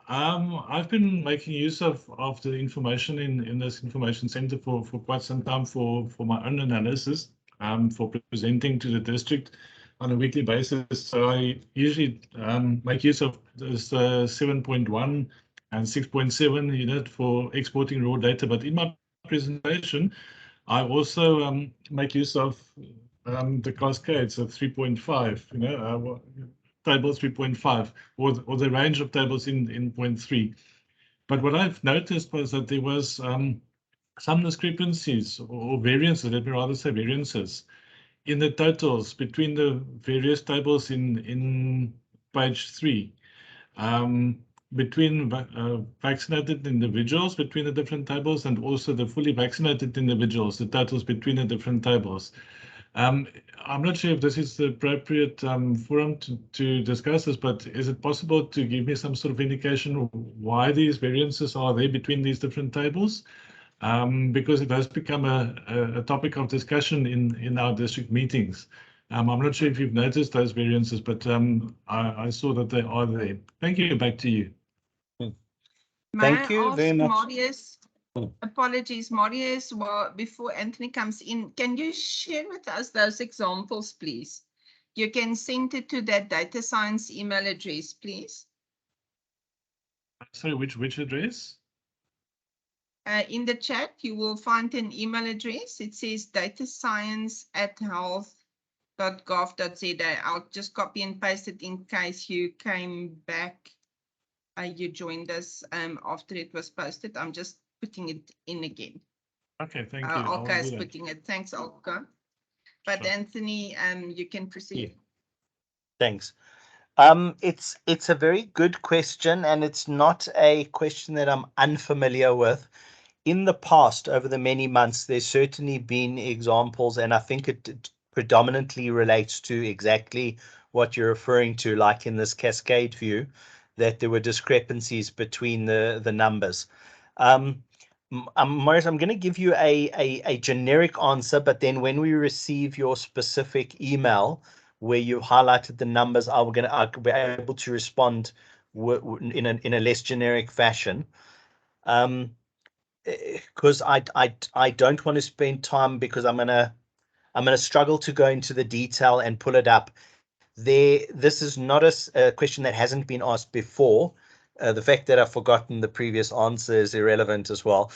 F: I've been making use of the information in this information center for quite some time for my own analysis, for presenting to the district on a weekly basis. So I usually make use of this 7.1 and 6.7 unit for exporting raw data. But in my presentation, I also make use of the cascades of 3.5, table 3.5, or the range of tables in 0.3. But what I've noticed was that there was some discrepancies or variances, let me rather say variances, in the totals between the various tables in page 3, between vaccinated individuals between the different tables and also the fully vaccinated individuals, the totals between the different tables. I'm not sure if this is the appropriate forum to discuss this, but is it possible to give me some sort of indication why these variances are there between these different tables? Because it has become a topic of discussion in our district meetings. I'm not sure if you've noticed those variances, but I saw that they are there. Thank you. Back to you.
C: Thank you very much.
A: Marius, apologies, Marius, well, before Anthony comes in, can you share with us those examples, please? You can send it to that data science email address, please.
F: Sorry, which address?
A: In the chat, you will find an email address. It says datascience@health.gov.za. I'll just copy and paste it in case you came back. You joined us after it was posted. I'm just putting it in again.
F: Okay, thank you.
A: Olga is putting it. Thanks, Olga. But
F: Sure.
A: Anthony, you can proceed.
C: Thanks. It's a very good question, and it's not a question that I'm unfamiliar with. In the past, over the many months, there's certainly been examples, and I think it predominantly relates to exactly what you're referring to, like in this cascade view, that there were discrepancies between the numbers. Maurice, I'm going to give you a generic answer, but then when we receive your specific email where you highlighted the numbers, I'll be able to respond in a less generic fashion. Because I don't want to spend time, because I'm gonna struggle to go into the detail and pull it up. This is not a question that hasn't been asked before. The fact that I've forgotten the previous answer is irrelevant as well.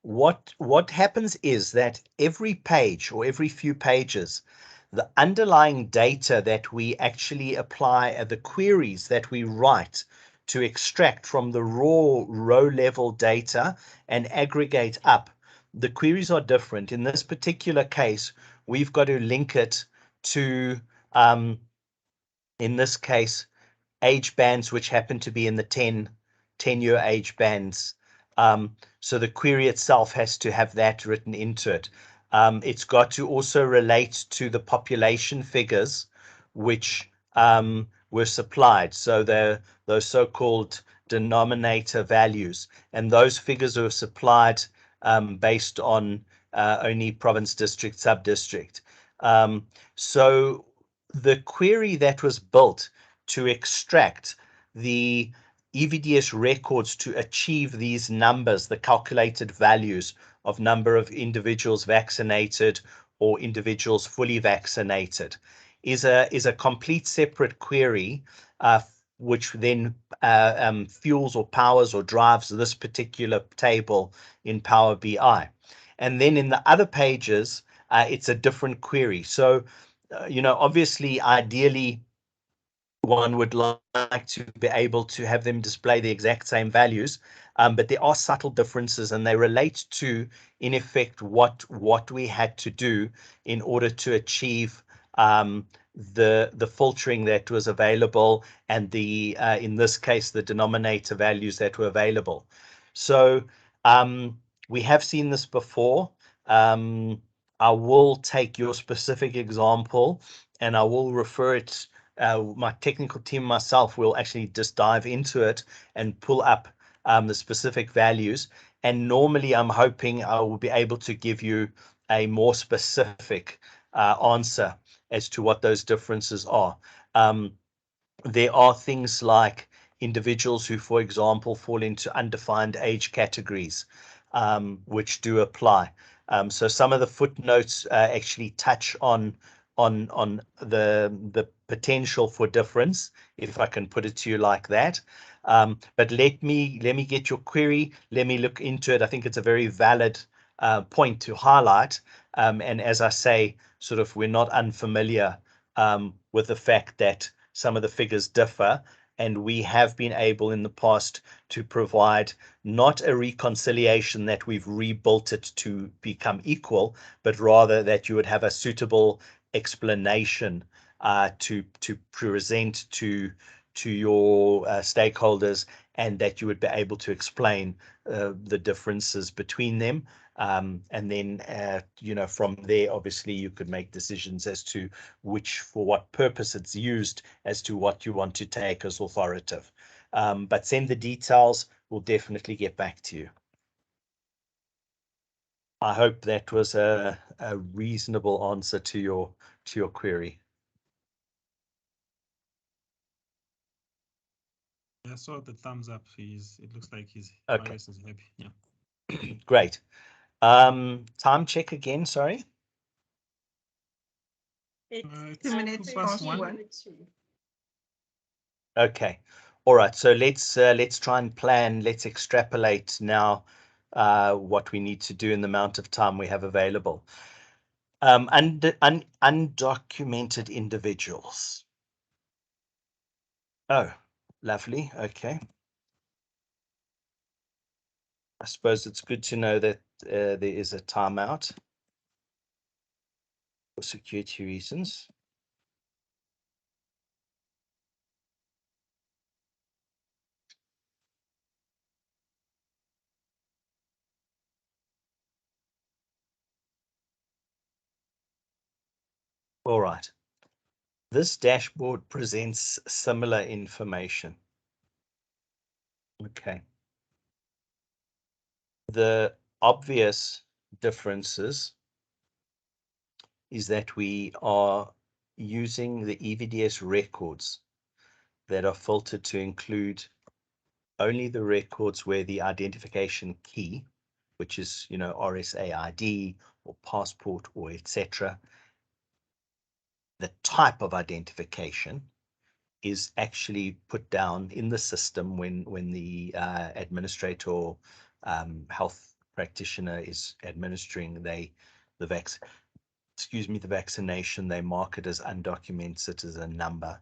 C: What happens is that every page or every few pages, the underlying data that we actually apply, the queries that we write to extract from the raw row level data and aggregate up, the queries are different. In this particular case, we've got to link it to, in this case, age bands which happen to be in the 10-year age bands. So the query itself has to have that written into it. It's got to also relate to the population figures which were supplied. So those so-called denominator values, and those figures were supplied based on only province, district, sub-district. So the query that was built to extract the EVDS records to achieve these numbers, the calculated values of number of individuals vaccinated or individuals fully vaccinated, is a complete separate query, which then fuels or powers or drives this particular table in Power BI. And then in the other pages, it's a different query. So, obviously, ideally, one would like to be able to have them display the exact same values, but there are subtle differences, and they relate to, in effect, what we had to do in order to achieve the filtering that was available, and the in this case the denominator values that were available. So we have seen this before. I will take your specific example and I will refer it. My technical team, myself, will actually just dive into it and pull up the specific values. And normally I'm hoping I will be able to give you a more specific answer as to what those differences are. There are things like individuals who, for example, fall into undefined age categories, which do apply. So some of the footnotes actually touch on the potential for difference, if I can put it to you like that. But let me get your query. Let me look into it. I think it's a very valid point to highlight. And as I say, sort of, we're not unfamiliar with the fact that some of the figures differ, and we have been able in the past to provide not a reconciliation that we've rebuilt it to become equal, but rather that you would have a suitable explanation to present to your stakeholders, and that you would be able to explain the differences between them. And then, from there, obviously, you could make decisions as to for what purpose it's used, as to what you want to take as authoritative. But send the details. We'll definitely get back to you. I hope that was a reasonable answer to your query.
B: I saw the thumbs up. It looks like his
C: Okay.
B: Marius is happy. Yeah.
C: Great. Time check again, sorry.
B: It's
A: 2 minutes past 1.
C: Okay. All right. So let's try and plan. Let's extrapolate now what we need to do in the amount of time we have available. Undocumented individuals. Oh, lovely. Okay. I suppose it's good to know that there is a timeout for security reasons. All right. This dashboard presents similar information. Okay. The obvious differences is that we are using the EVDS records that are filtered to include only the records where the identification key, which is, RSA ID or passport or etc., the type of identification is actually put down in the system when the administrator or health practitioner is administering the vaccination. They mark it as undocumented citizen number.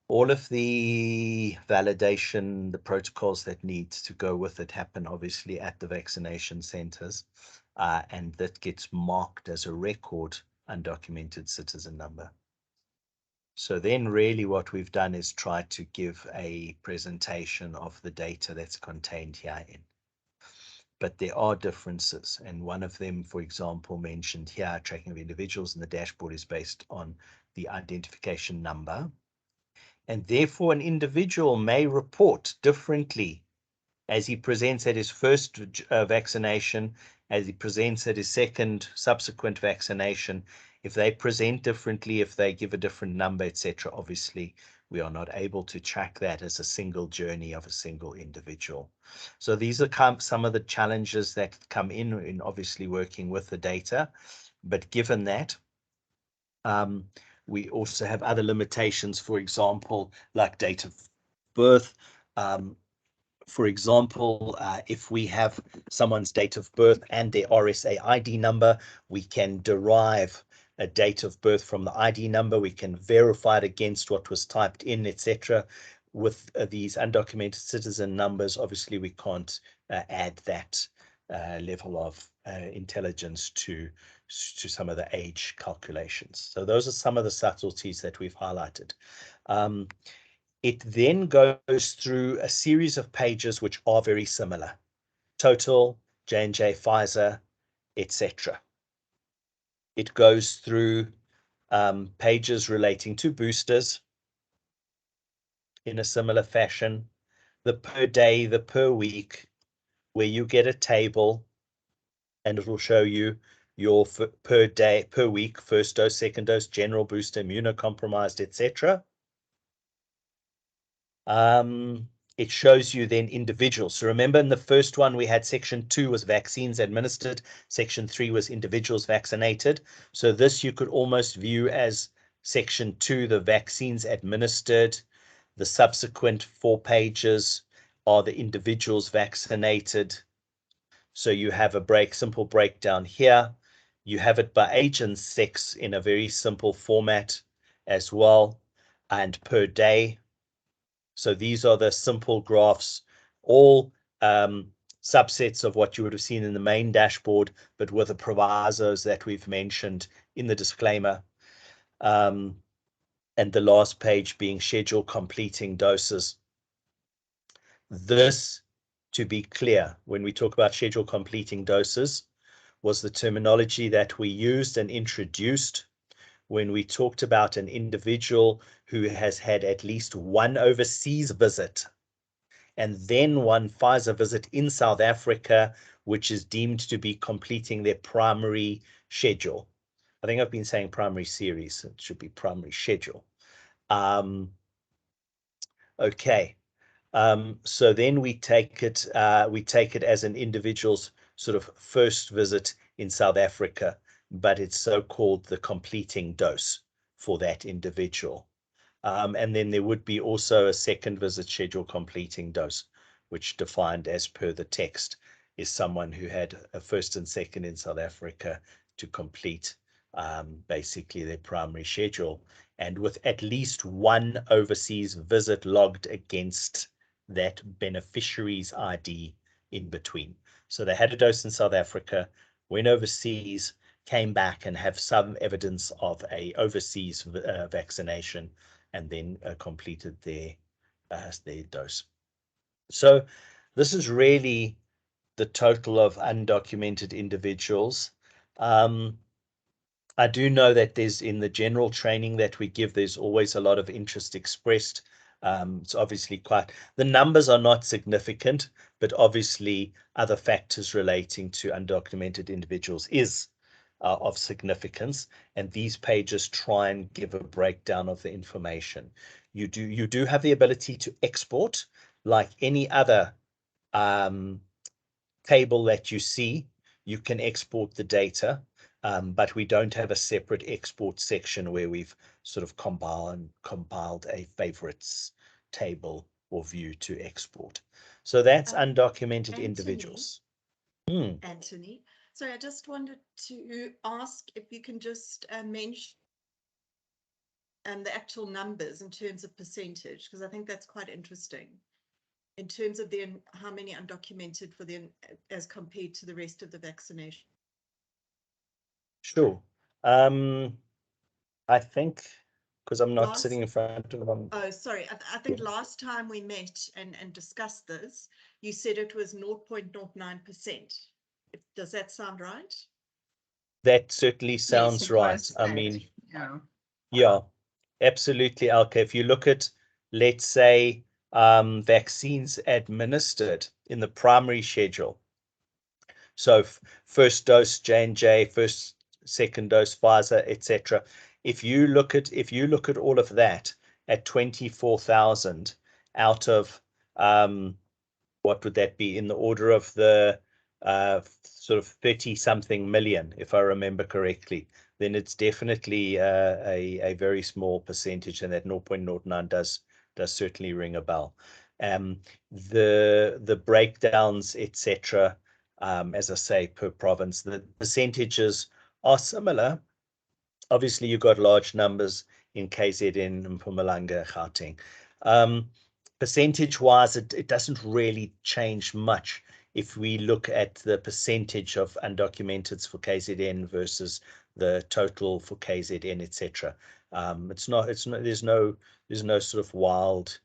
C: All of the validation, the protocols that need to go with it happen obviously at the vaccination centers, and that gets marked as a record undocumented citizen number. So then really what we've done is try to give a presentation of the data that's contained herein. But there are differences, and one of them, for example, mentioned here, tracking of individuals in the dashboard is based on the identification number. And therefore, an individual may report differently as he presents at his first vaccination, as he presents at his second subsequent vaccination. If they present differently, if they give a different number, etc., obviously we are not able to track that as a single journey of a single individual. So these are some of the challenges that come in obviously working with the data. But given that, we also have other limitations, for example, like date of birth. For example, if we have someone's date of birth and their RSA ID number, we can derive a date of birth from the ID number. We can verify it against what was typed in, etc. With these undocumented citizen numbers, obviously we can't add that level of intelligence to some of the age calculations. So those are some of the subtleties that we've highlighted. It then goes through a series of pages which are very similar. Total, J&J, Pfizer, etc. It goes through pages relating to boosters in a similar fashion. The per day, the per week, where you get a table and it will show you your per day, per week, first dose, second dose, general booster, immunocompromised, etc. It shows you then individuals. So remember in the first one, we had section 2 was vaccines administered. Section 3 was individuals vaccinated. So this you could almost view as section 2, the vaccines administered. The subsequent 4 pages are the individuals vaccinated. So you have a simple breakdown here. You have it by age and sex in a very simple format as well, and per day. So these are the simple graphs, all subsets of what you would have seen in the main dashboard, but with the provisos that we've mentioned in the disclaimer. And the last page being schedule completing doses. This, to be clear, when we talk about schedule completing doses, was the terminology that we used and introduced when we talked about an individual who has had at least one overseas visit and then one Pfizer visit in South Africa, which is deemed to be completing their primary schedule. I think I've been saying primary series. It should be primary schedule. Okay. So then we take it as an individual's sort of first visit in South Africa, but it's so-called the completing dose for that individual. And then there would be also a second visit schedule completing dose, which defined as per the text is someone who had a first and second in South Africa to complete basically their primary schedule, and with at least one overseas visit logged against that beneficiary's ID in between. So they had a dose in South Africa, went overseas, came back and have some evidence of a overseas vaccination, and then completed their dose. So this is really the total of undocumented individuals. I do know that there's, in the general training that we give, there's always a lot of interest expressed. It's obviously the numbers are not significant, but obviously other factors relating to undocumented individuals is of significance, and these pages try and give a breakdown of the information. You do have the ability to export like any other table that you see. You can export the data, but we don't have a separate export section where we've sort of compiled a favorites table or view to export. So that's undocumented
D: Anthony,
C: individuals.
D: Anthony, sorry, I just wanted to ask if you can just mention the actual numbers in terms of percentage, because I think that's quite interesting in terms of how many undocumented for the as compared to the rest of the vaccination.
C: Sure. I think, because I'm not sitting in front of them.
D: Oh, sorry. I think last time we met and discussed this, you said it was 0.09%. Does that sound right?
C: That certainly sounds
A: Yes,
C: right. I
A: that.
C: mean,
A: yeah,
C: absolutely, Alka. If you look at, let's say, vaccines administered in the primary schedule, so first dose J&J, second dose Pfizer, etc. If you look at all of that at 24,000 out of what would that be, in the order of the sort of 30 something million, if I remember correctly, then it's definitely a very small percentage, and that 0.09 does certainly ring a bell. The breakdowns, etc., as I say, per province, the percentages are similar. Obviously, you've got large numbers in KZN, Mpumalanga, Gauteng. Percentage-wise, it doesn't really change much if we look at the percentage of undocumenteds for KZN versus the total for KZN, etc. There's no sort of wild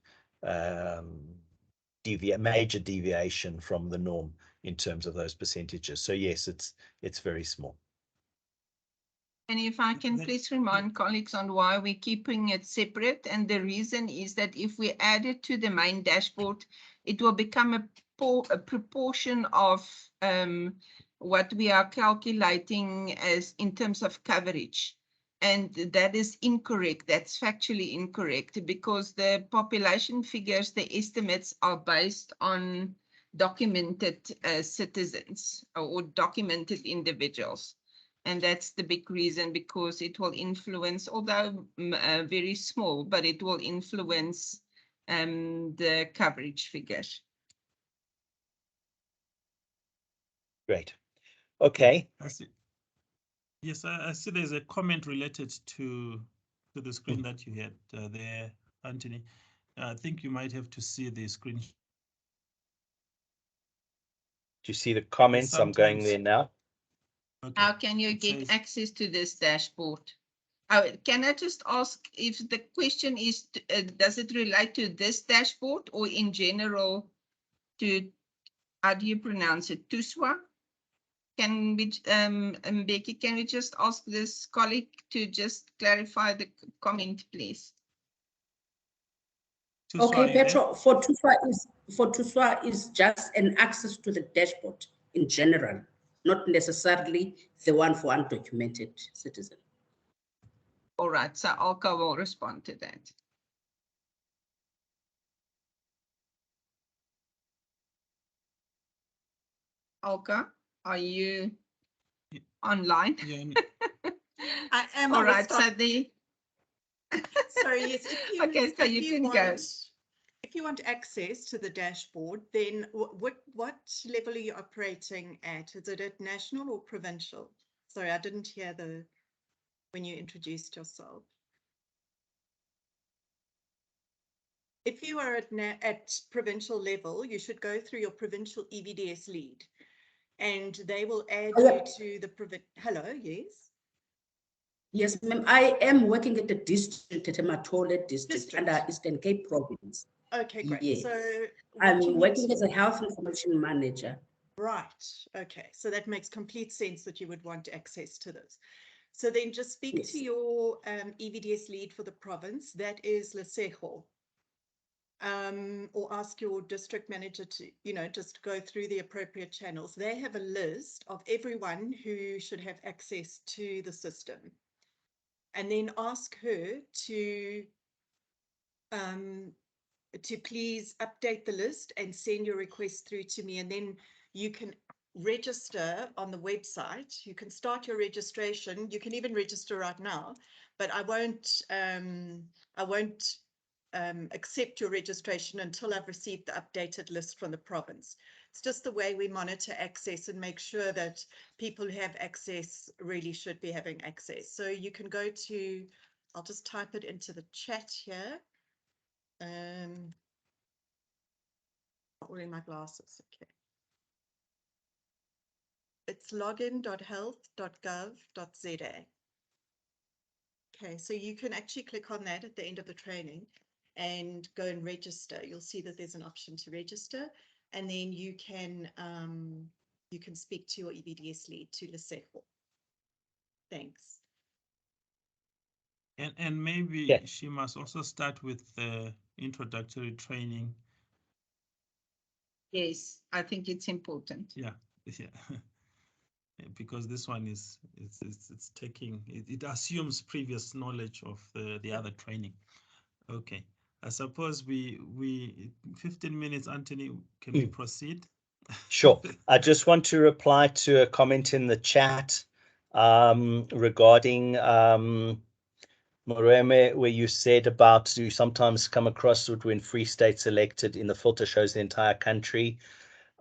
C: major deviation from the norm in terms of those percentages. So yes, it's very small.
A: And if I can please remind colleagues on why we're keeping it separate. And the reason is that if we add it to the main dashboard, it will become a proportion of what we are calculating as in terms of coverage. And that is incorrect. That's factually incorrect, because the population figures, the estimates are based on documented citizens or documented individuals. And that's the big reason, because it will influence, although very small, but it will influence the coverage figures.
C: Great. Okay.
B: I see. Yes, I see there's a comment related to the screen that you had there, Anthony. I think you might have to see the screen.
C: Do you see the comments? I'm going
B: sometimes-
C: there now.
B: Okay.
A: How can you
B: It
A: get
B: says-
A: access to this dashboard? Oh, can I just ask if the question is, does it relate to this dashboard or in general to, how do you pronounce it, TUSWA? Can we, Becky, can we just ask this colleague to just clarify the comment, please?
B: Tuswa,
E: Okay,
B: are you there?
E: Petro, for TUSWA is just an access to the dashboard in general, not necessarily the one for undocumented citizen.
A: All right, so Alka will respond to that. Alka, are you online?
B: Yeah,
D: I am.
A: All
D: I will
A: right, so
D: start-
A: the.
D: Sorry, yes, if you,
A: Okay, so
D: if
A: you can
D: want,
A: go.
D: if you want access to the dashboard, then what level are you operating at? Is it at national or provincial? Sorry, I didn't hear when you introduced yourself. If you are at provincial level, you should go through your provincial EVDS lead, and they will add you to the Hello, yes.
E: Yes, ma'am, I am working at the district, at Matole district,
D: District.
E: under Eastern Cape province.
D: Okay, great.
E: Yes.
D: So
E: I'm
D: what you need
E: working
D: to-
E: as a health information manager.
D: Right. Okay. So that makes complete sense that you would want access to this. So then just speak
E: Yes.
D: to your EVDS lead for the province. That is Lesego. Or ask your district manager to, just go through the appropriate channels. They have a list of everyone who should have access to the system. And then ask her to please update the list and send your request through to me, and then you can register on the website. You can start your registration. You can even register right now, but I won't accept your registration until I've received the updated list from the province. It's just the way we monitor access and make sure that people who have access really should be having access. So you can go to, I'll just type it into the chat here. Not wearing my glasses. Okay. It's login.health.gov.za. Okay, so you can actually click on that at the end of the training and go and register. You'll see that there's an option to register, and then you can speak to your EVDS lead, to Lesego. Thanks.
B: and maybe
C: Yeah.
B: she must also start with the introductory training.
A: Yes, I think it's important.
B: Yeah. Because this one is it's taking it assumes previous knowledge of the other training. Okay, I suppose we 15 minutes, Anthony, can we proceed?
C: Sure. I just want to reply to a comment in the chat regarding Moreme, where you said about you sometimes come across it when Free State's elected in the filter shows the entire country.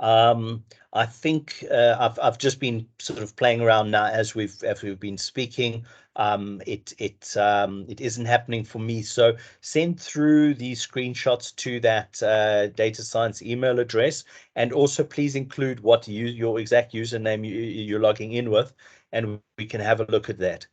C: I think I've just been sort of playing around now as we've been speaking. It isn't happening for me. So send through these screenshots to that data science email address, and also please include what your exact username you're logging in with, and we can have a look at that.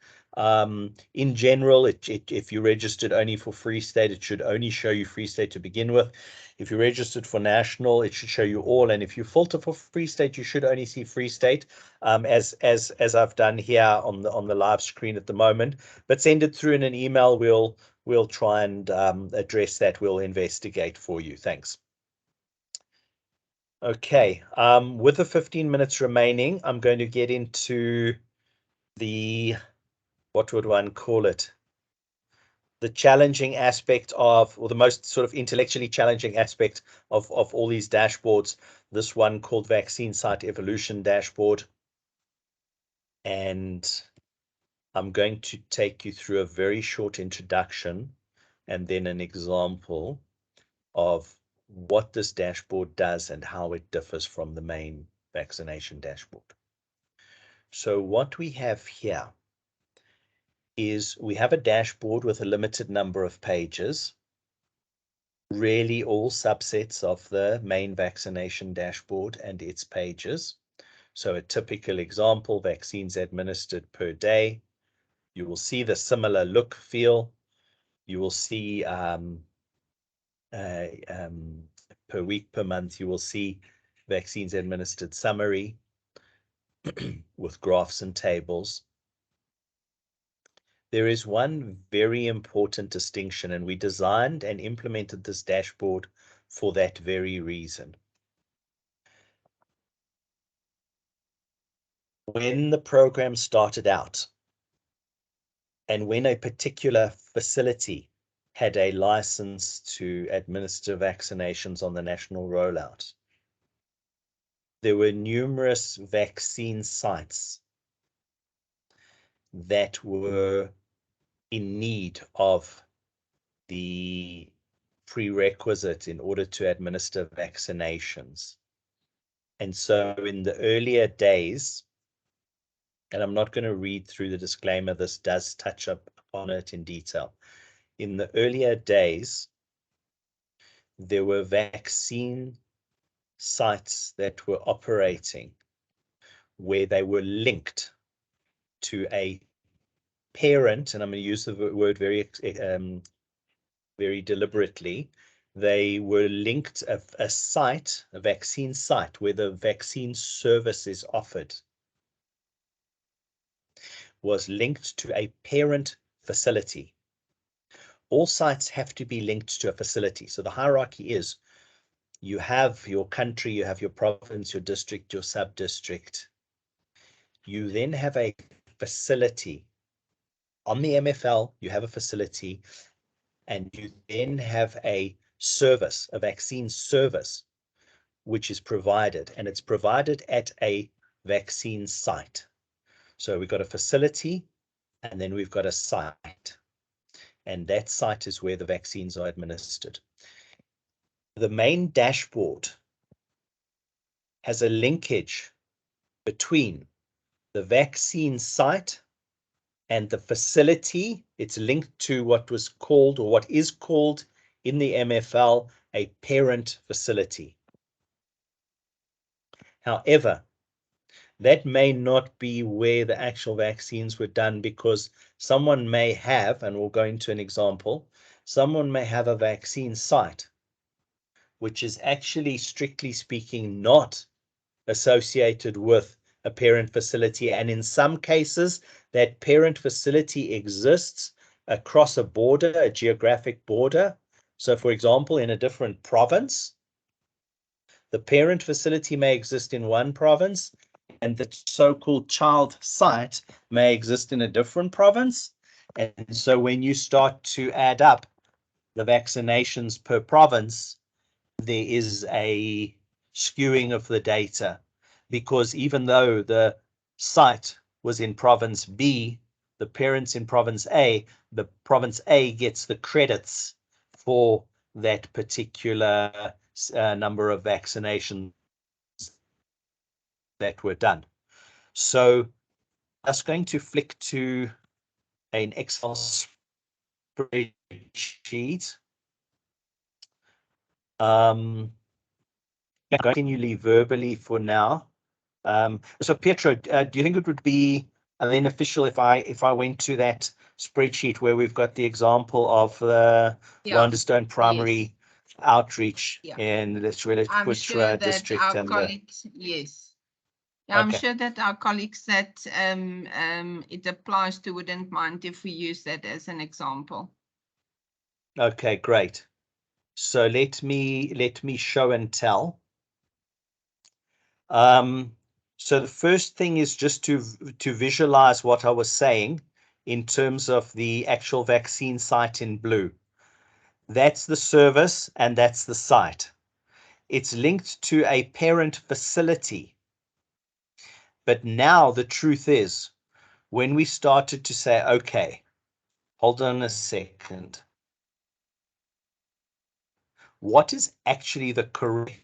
C: In general, if you registered only for Free State, it should only show you Free State to begin with. If you registered for national, it should show you all. And if you filter for Free State, you should only see Free State, as I've done here on the live screen at the moment. But send it through in an email. We'll try and address that. We'll investigate for you. Thanks. Okay. With the 15 minutes remaining, I'm going to get into what would one call it? The challenging aspect of, or the most sort of intellectually challenging aspect of all these dashboards, this one called Vaccine Site Evolution Dashboard. And I'm going to take you through a very short introduction and then an example of what this dashboard does and how it differs from the main vaccination dashboard. So what we have here is we have a dashboard with a limited number of pages. really all subsets of the main vaccination dashboard and its pages. So a typical example, vaccines administered per day. You will see the similar look, feel. You will see per week, per month, you will see vaccines administered summary with graphs and tables. There is one very important distinction, and we designed and implemented this dashboard for that very reason. When the program started out, and when a particular facility had a license to administer vaccinations on the national rollout, there were numerous vaccine sites that were in need of the prerequisite in order to administer vaccinations. And so in the earlier days, and I'm not going to read through the disclaimer, this does touch up on it in detail. In the earlier days, there were vaccine sites that were operating where they were linked to a parent, and I'm going to use the word very deliberately. They were linked, a site, a vaccine site where the vaccine service is offered was linked to a parent facility. All sites have to be linked to a facility. So the hierarchy is you have your country, you have your province, your district, your sub-district. You then have a facility. On the MFL, you have a facility, and you then have a service, a vaccine service, which is provided, and it's provided at a vaccine site. So we've got a facility, and then we've got a site, and that site is where the vaccines are administered. The main dashboard has a linkage between the vaccine site and the facility. It's linked to what was called, or what is called in the MFL, a parent facility. However, that may not be where the actual vaccines were done, because someone may have, and we'll go into an example, someone may have a vaccine site, which is actually, strictly speaking, not associated with a parent facility. And in some cases, that parent facility exists across a border, a geographic border. So for example, in a different province, the parent facility may exist in one province, and the so-called child site may exist in a different province. And so when you start to add up the vaccinations per province, there is a skewing of the data, because even though the site was in province B, the parents in province A, the province A gets the credits for that particular number of vaccinations that were done. So that's going to flick to an Excel spreadsheet. Continually verbally for now. So Pietro, do you think it would be beneficial if I went to that spreadsheet where we've got the example of the Wonderstone primary outreach in this relative district?
A: Our colleagues, yes. Yeah, I'm sure that our colleagues that it applies to wouldn't mind if we use that as an example.
C: Okay, great. So let me show and tell. So the first thing is just to visualize what I was saying in terms of the actual vaccine site in blue. That's the service and that's the site. It's linked to a parent facility. But now the truth is, when we started to say, okay, hold on a second, what is actually the correct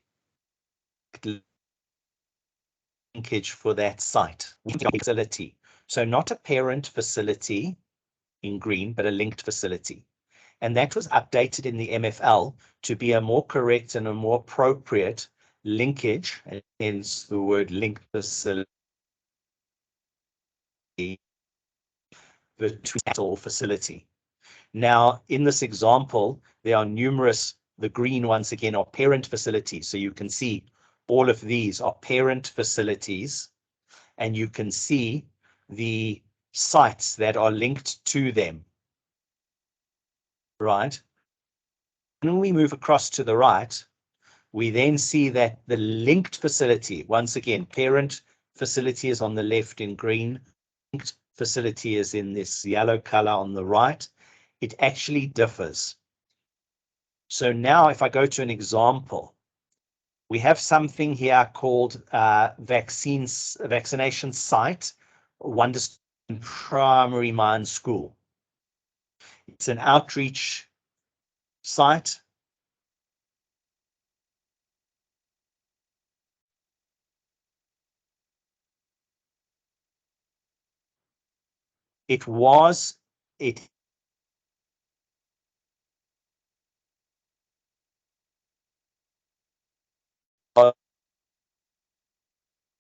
C: linkage for that site? Facility. So not a parent facility in green, but a linked facility. and that was updated in the MFL to be a more correct and a more appropriate linkage, hence the word link facility, between facility. Now, in this example, there are numerous, the green once again are parent facilities. So you can see all of these are parent facilities, and you can see the sites that are linked to them, right? When we move across to the right, we then see that the linked facility, once again, parent facility is on the left in green, linked facility is in this yellow color on the right. It actually differs. So now if I go to an example, we have something here called vaccination site, Wonderstone Primary Mine School. It's an outreach site. It was, it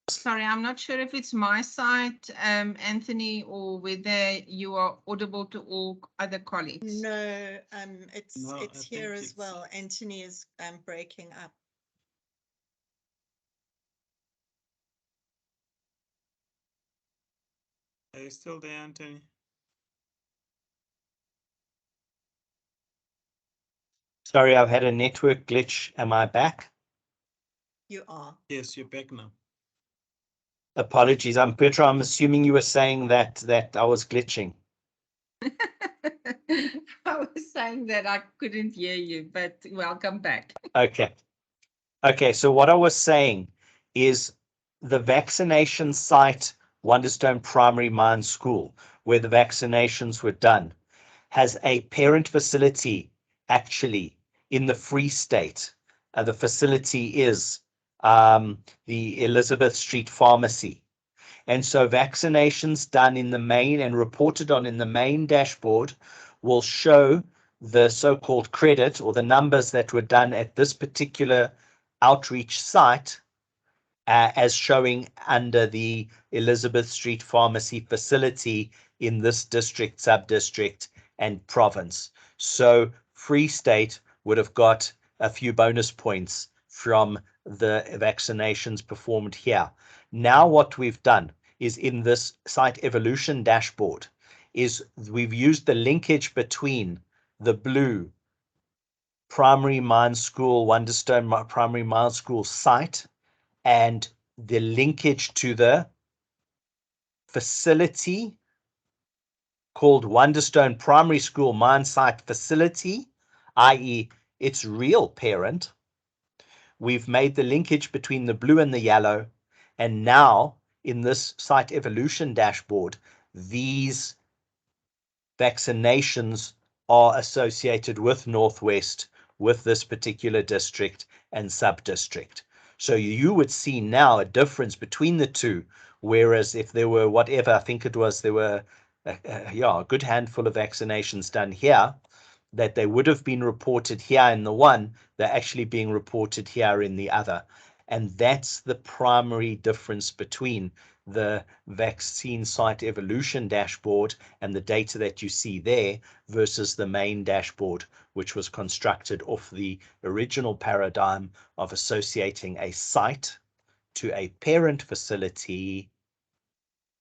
A: Sorry, I'm not sure if it's my side, Anthony, or whether you are audible to all other colleagues.
D: No, it's
B: No, I
D: here
B: think
D: as well. Anthony is breaking up.
B: Are you still there, Anthony?
C: Sorry, I've had a network glitch. Am I back?
D: You are.
B: Yes, you're back now.
C: Apologies. Petra, I'm assuming you were saying that I was glitching.
A: I was saying that I couldn't hear you, but welcome back.
C: Okay. Okay, so what I was saying is the vaccination site, Wonderstone Primary Mine School, where the vaccinations were done, has a parent facility actually in the Free State. The facility is the Elizabeth Street Pharmacy. And so vaccinations done in the main and reported on in the main dashboard will show the so-called credit or the numbers that were done at this particular outreach site as showing under the Elizabeth Street Pharmacy facility in this district, sub-district, and province. So Free State would have got a few bonus points from the vaccinations performed here. Now what we've done is in this site evolution dashboard is we've used the linkage between the blue Primary Mine School, Wonderstone Primary Mine School site and the linkage to the facility called Wonderstone Primary School Mine Site Facility, i.e. its real parent. We've made the linkage between the blue and the yellow, and now in this site evolution dashboard, these vaccinations are associated with Northwest, with this particular district and sub-district. So you would see now a difference between the two, whereas if there were whatever, I think it was, there were a good handful of vaccinations done here, that they would have been reported here in the one, they're actually being reported here in the other. And that's the primary difference between the vaccine site evolution dashboard and the data that you see there versus the main dashboard, which was constructed off the original paradigm of associating a site to a parent facility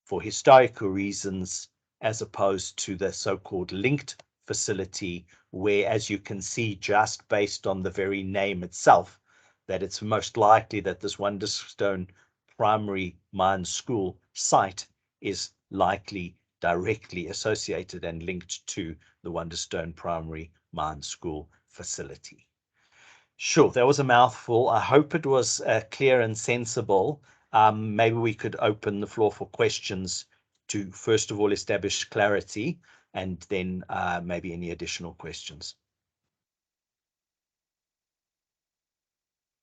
C: for historical reasons, as opposed to the so-called linked facility, where, as you can see, just based on the very name itself, that it's most likely that this Wonderstone Primary Mine School site is likely directly associated and linked to the Wonderstone Primary Mine School facility. Sure, that was a mouthful. I hope it was clear and sensible. Maybe we could open the floor for questions to, first of all, establish clarity and then maybe any additional questions.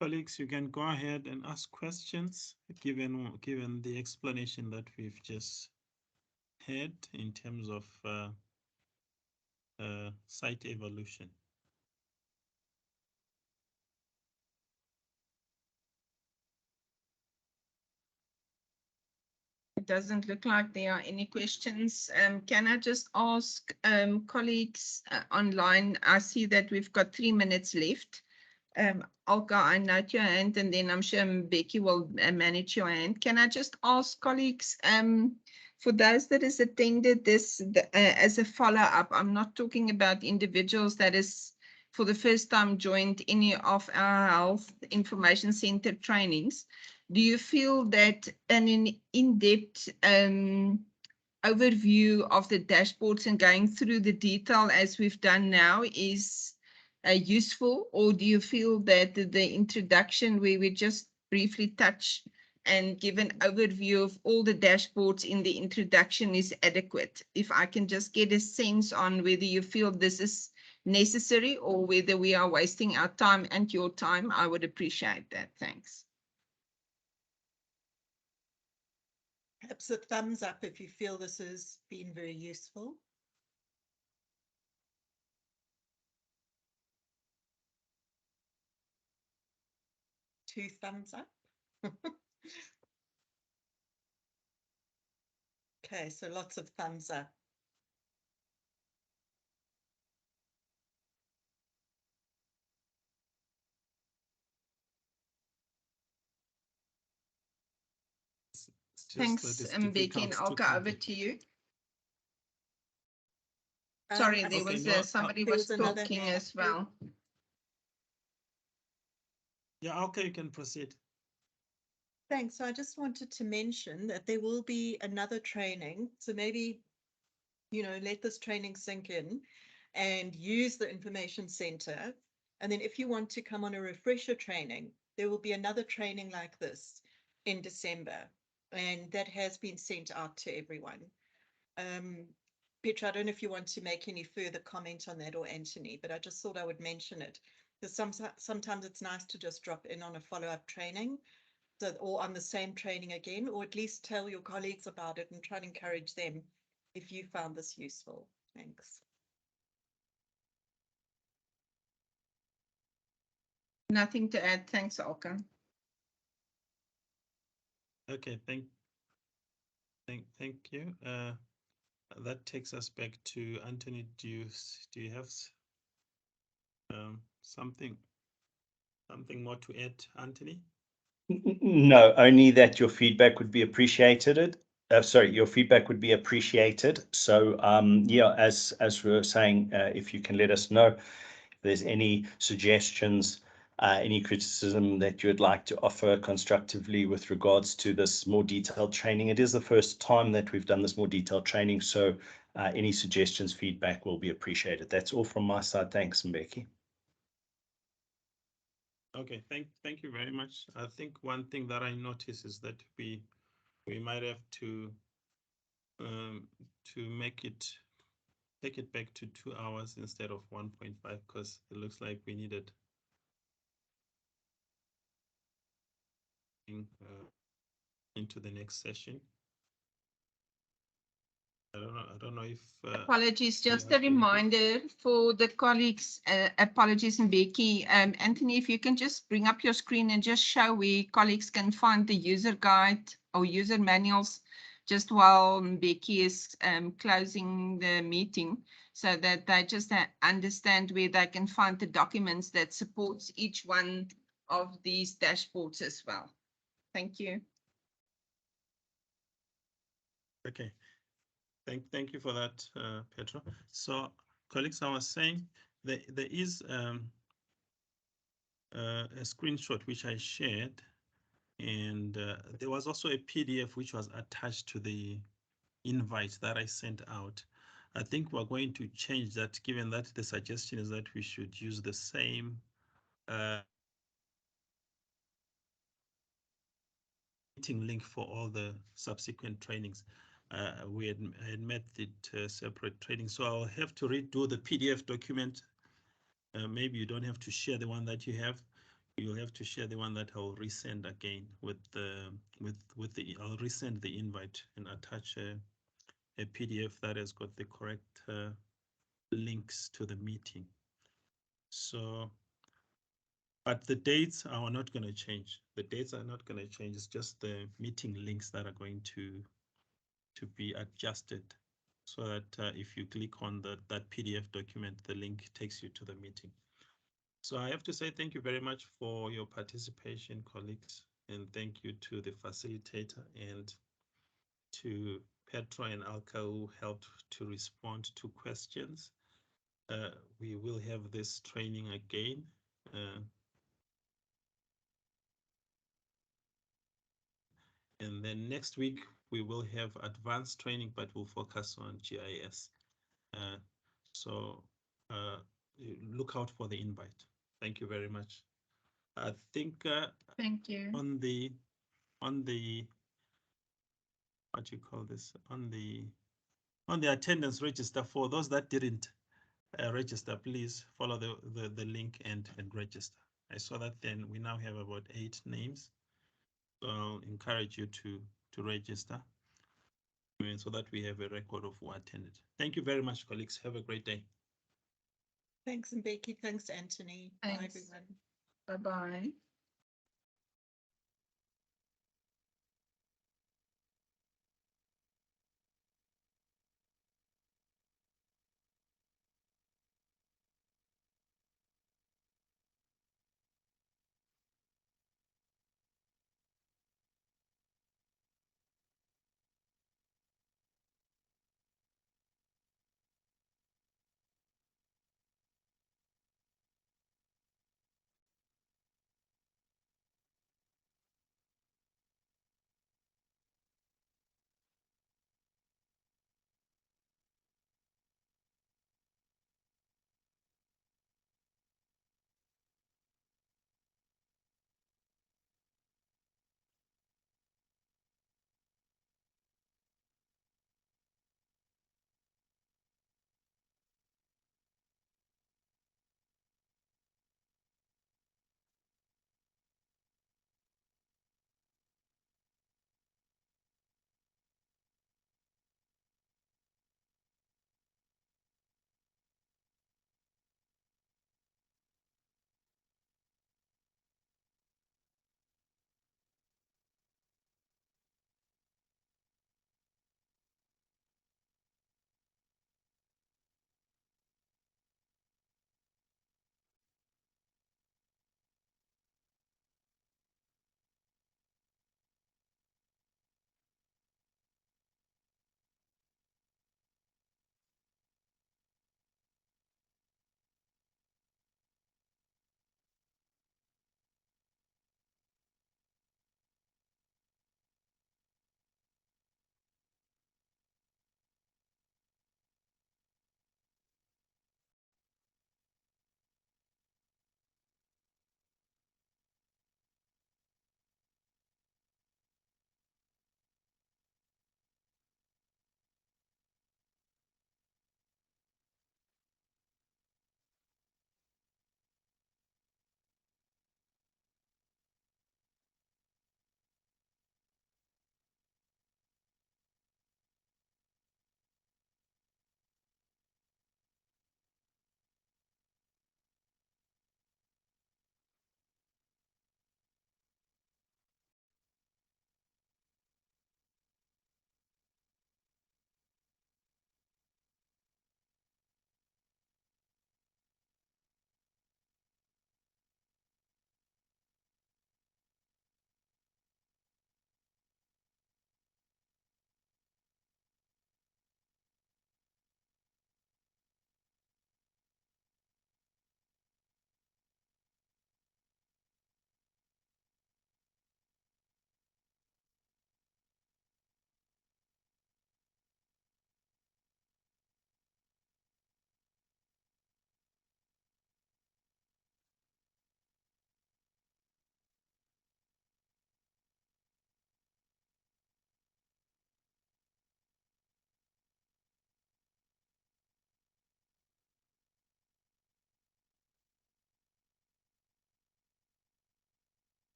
B: Colleagues, you can go ahead and ask questions given the explanation that we've just had in terms of site evolution.
A: It doesn't look like there are any questions. Can I just ask colleagues online? I see that we've got 3 minutes left. Olga, I note your hand, and then I'm sure Becky will manage your hand. Can I just ask colleagues, for those that has attended this as a follow-up, I'm not talking about individuals that is for the first time joined any of our health information center trainings. Do you feel that an in-depth overview of the dashboards and going through the detail as we've done now is useful, or do you feel that the introduction where we just briefly touch and give an overview of all the dashboards in the introduction is adequate? If I can just get a sense on whether you feel this is necessary or whether we are wasting our time and your time, I would appreciate that. Thanks.
D: Perhaps a thumbs up if you feel this has been very useful. Two thumbs up. Okay, so lots of thumbs up.
A: Thanks, Becky and Olga, over to you. Sorry, there was somebody was talking as well.
B: Yeah, okay, you can proceed.
D: Thanks. So I just wanted to mention that there will be another training. So maybe, let this training sink in and use the information center. And then if you want to come on a refresher training, there will be another training like this in December. And that has been sent out to everyone. Petra, I don't know if you want to make any further comment on that, or Anthony, but I just thought I would mention it. Because sometimes it's nice to just drop in on a follow-up training, or on the same training again, or at least tell your colleagues about it and try to encourage them if you found this useful. Thanks.
A: Nothing to add. Thanks, Olga.
B: Okay, thank you. That takes us back to Anthony. Do you have something more to add, Anthony?
C: No, only that your feedback would be appreciated. Your feedback would be appreciated. So yeah, as we were saying, if you can let us know if there's any suggestions, any criticism that you would like to offer constructively with regards to this more detailed training. It is the first time that we've done this more detailed training, so any suggestions, feedback will be appreciated. That's all from my side. Thanks, Mbeki.
B: Okay, thank you very much. I think one thing that I notice is that we might have to take it back to 2 hours instead of 1.5, because it looks like we needed into the next session. I don't know if
A: apologies, just a reminder for the colleagues, apologies, and Becky, Anthony, if you can just bring up your screen and just show where colleagues can find the user guide or user manuals just while Becky is closing the meeting, so that they just understand where they can find the documents that supports each one of these dashboards as well. Thank you.
B: Okay. Thank you for that, Petra. So, colleagues, I was saying there is a screenshot which I shared, and there was also a PDF which was attached to the invite that I sent out. I think we're going to change that, given that the suggestion is that we should use the same meeting link for all the subsequent trainings. We had met it separate training, so I'll have to redo the PDF document. Maybe you don't have to share the one that you have. You'll have to share the one that I'll resend again with the I'll resend the invite and attach a PDF that has got the correct links to the meeting. So, but the dates are not going to change. The dates are not going to change. It's just the meeting links that are going to be adjusted, so that if you click on that PDF document, the link takes you to the meeting. So I have to say thank you very much for your participation, colleagues, and thank you to the facilitator and to Petra and Alka who helped to respond to questions. We will have this training again. And then next week, we will have advanced training, but we'll focus on GIS. So look out for the invite. Thank you very much. I think
A: Thank you.
B: on the what you call this, on the attendance register, for those that didn't register, please follow the link and register. I saw that then we now have about 8 names. So I'll encourage you to register, so that we have a record of who attended. Thank you very much, colleagues. Have a great day.
D: Thanks, Mbeki. Thanks, Anthony. Bye,
A: Thanks.
D: everyone.
A: Bye-bye.